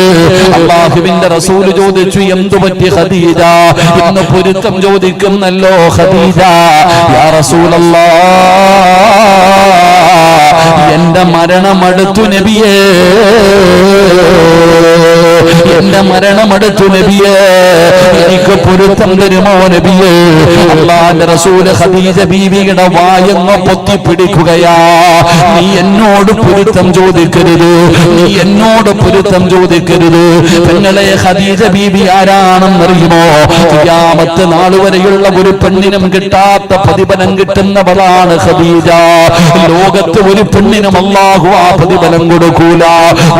അല്ലാഹുവിന്റെ റസൂൽ ചോദിച്ചു, എന്തു പറ്റി ഖദീജ? ഇന്ന് പൊരുത്തം ചോദിക്കുന്നല്ലോ ഖദീജ. യാ റസൂലല്ലാഹ്, എന്റെ മരണമടുത്തു നബിയേ, എന്റെ മരണമടുത്തു നബിയേ, എനിക്ക് പൊരുത്തം തരുമോ നബിയേ? അല്ലാഹുവിന്റെ റസൂൽ ഖദീജ ബീവിയുടെ വായങ്ങ് പൊത്തിപ്പിടിക്കുകയാ. നീ എന്നോട് പൊരുത്തം ചോദിക്കരുത്, നീ എന്നോട് പൊരുത്തം ചോദിക്കരുത്. പെങ്ങളെ ഖദീജ ബീബി ആരാണെന്നറിയുമോ? ഖിയാമത്ത് നാൾ വരെയുള്ള ഒരു പെണ്ണിനും കിട്ടാത്ത പ്രതിഫലം കിട്ടുന്നവളാണ് ഖദീജ. ലോകത്ത് ഒരു പെണ്ണിനും അല്ലാഹു ആ പ്രതിഫലം കൊടുക്കൂല.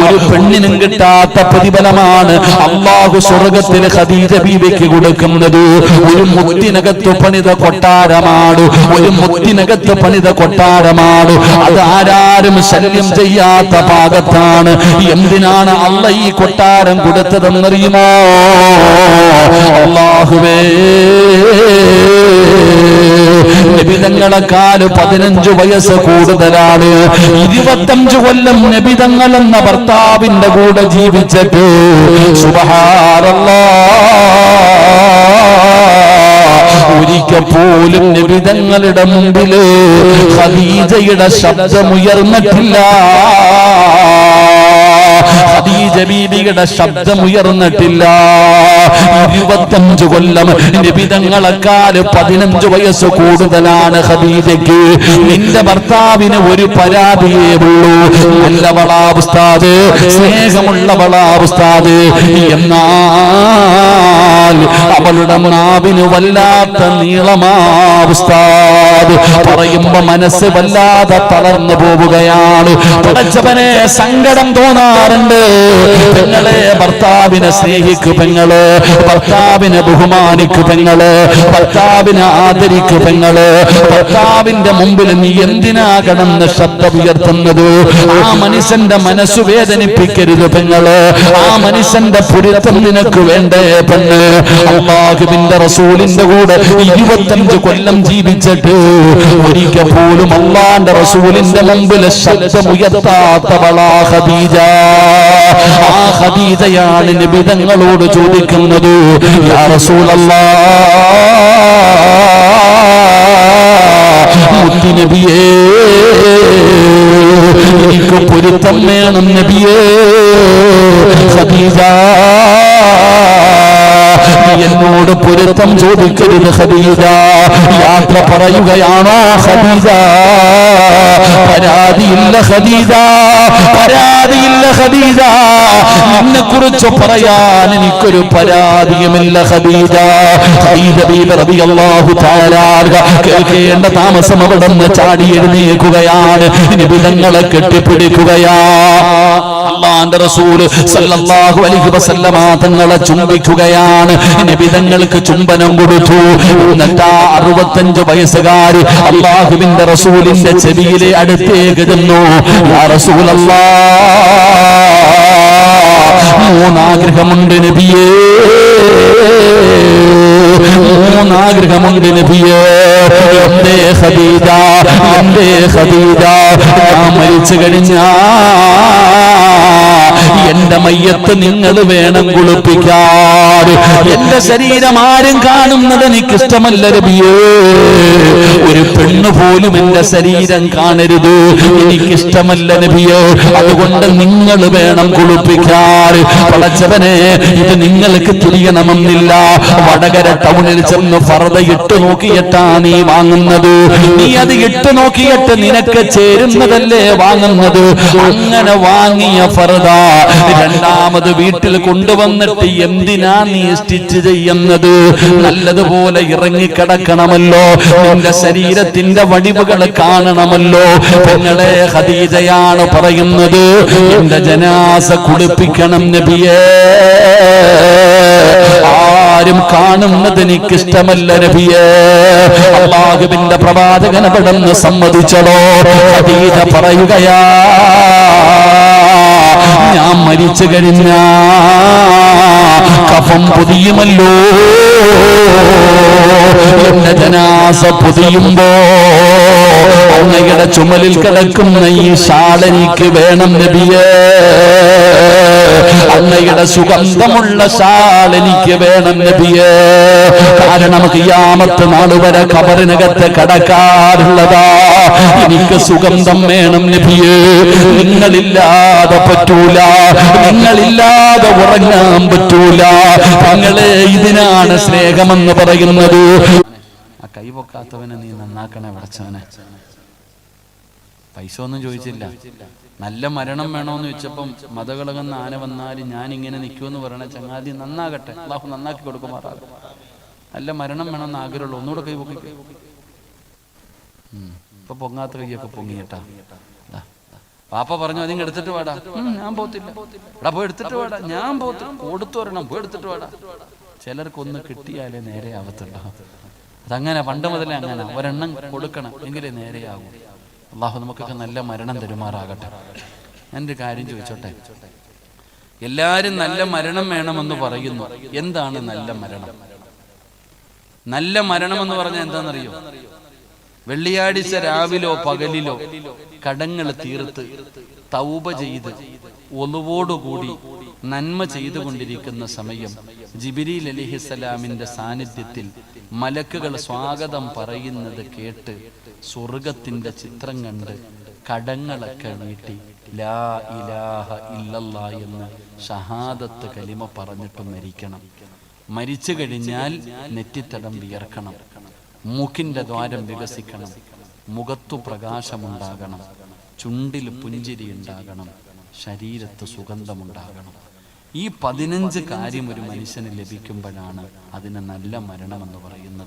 ഒരു പെണ്ണിനും കിട്ടാത്ത പ്രതിഫലമാണ് അല്ലാഹു സ്വർഗ്ഗത്തിൽ ഖദീജ ബീവിക്ക് കൊടുക്കുന്നത്. ഒരു മുത്തിനകത്ത് പണിത കൊട്ടാരമാണ്, ഒരു മുത്തിനകത്ത് പണിത കൊട്ടാരമാണ്. അത് ആരാരും ശല്യം ചെയ്യാത്ത ഭാഗത്താണ്. എന്തിനാണ് അല്ലാഹ് ഈ കൊട്ടാരം കൊടുത്തതെന്നറിയുമോ? അല്ലാഹുവേ, നബിതങ്ങളെക്കാൾ 15 വയസ്സ് കൂടുതലാണ്. 25 കൊല്ലം നബിതങ്ങൾ എന്ന ഭർത്താവിന്റെ കൂടെ ജീവിച്ചിട്ട് സുബ്ഹാനല്ലാഹ്, ഒരിക്കൽ പോലും നബിതങ്ങളുടെ മുമ്പില് ഖദീജയുടെ ശബ്ദമുയർന്നിട്ടില്ല. ഖദീജ ബീബിയുടെ ശബ്ദമുയർന്നിട്ടില്ല. 25 കൊല്ലം നബിതങ്ങളെക്കാൾ 15 വയസ്സ് കൂടുതലാണ് ഖദീജയ്ക്ക്. നിന്റെ ഭർത്താവിന് ഒരു പരാതിയേ ഉള്ളൂ, നല്ലവളാ ഉസ്താദ്, സ്നേഹമുള്ളവളാ ഉസ്താദ്. എന്നാൽ അവളുടെ നാവിന് വല്ലാത്ത നീളമാ ഉസ്താദ്. പറയുമ്പോ മനസ്സ് വല്ലാതെ തളർന്നു പോവുകയാണ്. പടച്ചവനെ, സങ്കടം തോന്നാറുണ്ട്. പെങ്ങളെ, ഭർത്താവിനെ സ്നേഹിക്കു പെങ്ങള്, ഭർത്താവിനെ ബഹുമാനിക്കു പെങ്ങള്, ഭർത്താവിനെ ആദരിക്കു പെങ്ങള്. ഭർത്താവിന്റെ മുമ്പിൽ നീ എന്തിനാ കിടന്ന് ശബ്ദമുയർത്തുന്നത്? ആ മനുഷ്യന്റെ മനസ്സു വേദനിപ്പിക്കരുത് പെങ്ങള്. ആ മനുഷ്യന്റെ പൊരുത്തം നിനക്ക് വേണ്ടേ പെണ്ണ്? അല്ലാഹുവിന്റെ റസൂലിന്റെ കൂടെ 25 കൊല്ലം ജീവിച്ചിട്ട് ഒരിക്കൽ പോലും അല്ലാഹുവിന്റെ റസൂലിന്റെ മുമ്പിൽ ശബ്ദമുയർത്താത്തവളാ ഖദീജ. ആ ഖദീജയാണ് നബിതങ്ങളോട് ചോദിക്കുന്നത്, യാ റസൂലല്ലാഹ്, മുത്തി നബിയേ, എനിക്ക് പൊരുത്തം വേണം നബിയേ. ഖദീജ, എന്നോട് പൊരുത്തം ചോദിക്കരുത് ഖദീജ. യാത്ര പറയുകയാണോ ഖദീജ? പരാതിയില്ല ഖദീജ, പരാതിയില്ല ഖദീജ. നിന്നെ കുറിച്ച് പറയാൻ എനിക്കൊരു പരാതിയുമില്ല ഖദീജ. ഖദീജ ബീവി റളിയല്ലാഹു തആല കേൾക്കേണ്ട താമസം അവിടെ നിന്ന് ചാടി എഴുന്നേൽക്കുകയാണ്. നിബിധങ്ങളെ കെട്ടിപ്പിടിക്കുകയാ. അല്ലാഹുവിന്റെ റസൂൽ സല്ലല്ലാഹു അലൈഹി വസല്ലമ തങ്ങളെ ചുംബിക്കുകയാണ്. നിബിധങ്ങൾക്ക് ചുംബനം കൊടുത്തു. എന്നിട്ട് 65 വയസ്സുകാരി അല്ലാഹുവിന്റെ റസൂലിന്റെ ചെവിയിലെ അടുത്തേക്ക് ചെന്നു. യാ റസൂലല്ലാഹ്, 3 ആഗ്രഹമുണ്ട് നബിയേ, 3 ആഗ്രഹമുണ്ട് നബിയേ. എന്തേ ഖദീജ, എന്തേ ഖദീജ, ഞാൻ മരിച്ചു കഴിഞ്ഞാ എന്റെ മയ്യത്ത് നിങ്ങൾ വേണം കുളിപ്പിക്കാൻ. എന്റെ ശരീരം ആരും കാണുന്നത് എനിക്കിഷ്ടമല്ല നബിയേ. ഒരു പെണ്ണ് പോലും എന്റെ ശരീരം കാണരുത്, എനിക്കിഷ്ടമല്ല നബിയേ. അതുകൊണ്ട് നിങ്ങൾ വേണം കുളിപ്പിക്കാൻ. പടച്ചവനെ, ഇത് നിങ്ങൾക്ക് തിരിയണമെന്നില്ല. വടകര ടൗണിൽ ചെന്ന് ഫർദ ഇട്ട് നോക്കിയിട്ടാ നീ വാങ്ങുന്നത്. നീ അത് ഇട്ട് നോക്കിയിട്ട് നിനക്ക് ചേരുന്നതല്ലേ വാങ്ങുന്നത്. അങ്ങനെ വാങ്ങിയ ഫർദ രണ്ടാമത് വീട്ടിൽ കൊണ്ടുവന്നിട്ട് എന്തിനാ നീ സ്റ്റിച്ച് ചെയ്യുന്നത്? നല്ലതുപോലെ ഇറങ്ങിക്കിടക്കണമല്ലോ, നിന്റെ ശരീരത്തിന്റെ വടിവുകൾ കാണണമല്ലോ. പെങ്ങളെ ഖദീജയാണ് പറയുന്നത്, എന്റെ ജനാസ കുളിപ്പിക്കണം നബിയേ. ആരും കാണുന്നത് എനിക്കിഷ്ടമല്ല നബിയേ. അല്ലാഹുവിന്റെ പ്രവാചകൻ അവിടുന്ന് സമ്മതിച്ചതോ? ഖദീജ പറയുകയാ, ഞാൻ മരിച്ചു കഴിഞ്ഞ കഫം പൊതിയുമല്ലോ, എന്റെ ജനാസ പൊതിയുമ്പോ അങ്ങയുടെ ചുമലിൽ കിടക്കുന്ന ഈ ഷാൾ എനിക്ക് വേണം നബിയേ. അങ്ങയുടെ സുഗന്ധമുള്ള ഷാൾ എനിക്ക് വേണം നബിയേ. കാരണം ഖിയാമത്ത് നാൾ വരെ ഖബറിനകത്ത് കടക്കാറുള്ളതാ. എനിക്ക് സുഗന്ധം വേണം നബിയേ. നിങ്ങളില്ലാതെ പറ്റൂല, നിങ്ങളില്ലാതെ ഉറങ്ങാൻ പറ്റൂല. നിങ്ങളെ ഇതിനാണ് സ്നേഹമെന്ന് പറയുന്നത്. ആ കൈ പൊക്കാത്തവനെ നീ നന്നാക്കണേ പടച്ചവനെ. പൈസ ഒന്നും ചോദിച്ചില്ല. നല്ല മരണം വേണോന്ന് ചോദിച്ചപ്പം മതകളകന്ന ആന വന്നാലും ഞാൻ ഇങ്ങനെ നിൽക്കുമെന്ന് പറയണ ചങ്ങാതി നന്നാകട്ടെ, അല്ലാഹു നന്നാക്കി കൊടുക്കുമാറാകും. നല്ല മരണം വേണമെന്ന് ആഗ്രഹമുള്ളൂ. ഒന്നുകൂടെ കൈ പൊക്കിക്കോ. ഇപ്പൊ പൊങ്ങാത്ത കൈയൊക്കെ പൊങ്ങിയിട്ടാ. പാപ്പ പറഞ്ഞു അതിങ്ങ് എടുത്തിട്ട് വാടാ. ഞാൻ പോത്തില്ല. എടാ പോയി എടുത്തിട്ട് വാടാ. ഞാൻ പോത്തില്ല. കൊടുത്തു വരണം, പോയി എടുത്തിട്ട് വാടാ. ചിലർക്കൊന്ന് കിട്ടിയാലേ നേരെ ആവത്തുണ്ടോ. അതങ്ങനെ പണ്ട് മുതലേ അങ്ങനെ. ഒരെണ്ണം കൊടുക്കണം എങ്കിലേ നേരെയാകും. അള്ളാഹു നമുക്കൊക്കെ നല്ല മരണം തരുമാറാകട്ടെ. ഞാനൊരു കാര്യം ചോദിച്ചോട്ടെ. എല്ലാരും നല്ല മരണം വേണമെന്ന് പറയുന്നു. എന്താണ് നല്ല മരണം? നല്ല മരണം എന്ന് പറഞ്ഞാൽ എന്താണെന്നറിയോ? വെള്ളിയാഴ്ച രാവിലോ പകലിലോ കടങ്ങൾ തീർത്ത് തൗബ ചെയ്ത് ഒന്നുവോടുകൂടി നന്മ ചെയ്തുകൊണ്ടിരിക്കുന്ന സമയം ജിബ്രീൽ അലൈഹിസ്സലാമിന്റെ സാന്നിധ്യത്തിൽ മലക്കുകൾ സ്വാഗതം പറയുന്നത് കേട്ട് സ്വർഗത്തിന്റെ ചിത്രം കണ്ട് കടങ്ങളൊക്കെ വീട്ടി ലാ ഇലാഹ ഇല്ലല്ലാ എന്ന് ഷഹാദത്ത് കലിമ പറഞ്ഞിട്ട് മരിക്കണം. മരിച്ചു കഴിഞ്ഞാൽ നെറ്റിത്തടം വിയർക്കണം, മൂക്കിന്റെ ദ്വാരം വികസിക്കണം, മുഖത്തു പ്രകാശമുണ്ടാകണം, ചുണ്ടിൽ പുഞ്ചിരി ഉണ്ടാകണം, ശരീരത്ത് സുഗന്ധമുണ്ടാകണം. ഈ 15 കാര്യം ഒരു മനുഷ്യന് ലഭിക്കുമ്പോഴാണ് അതിന് നല്ല മരണമെന്ന് പറയുന്നത്.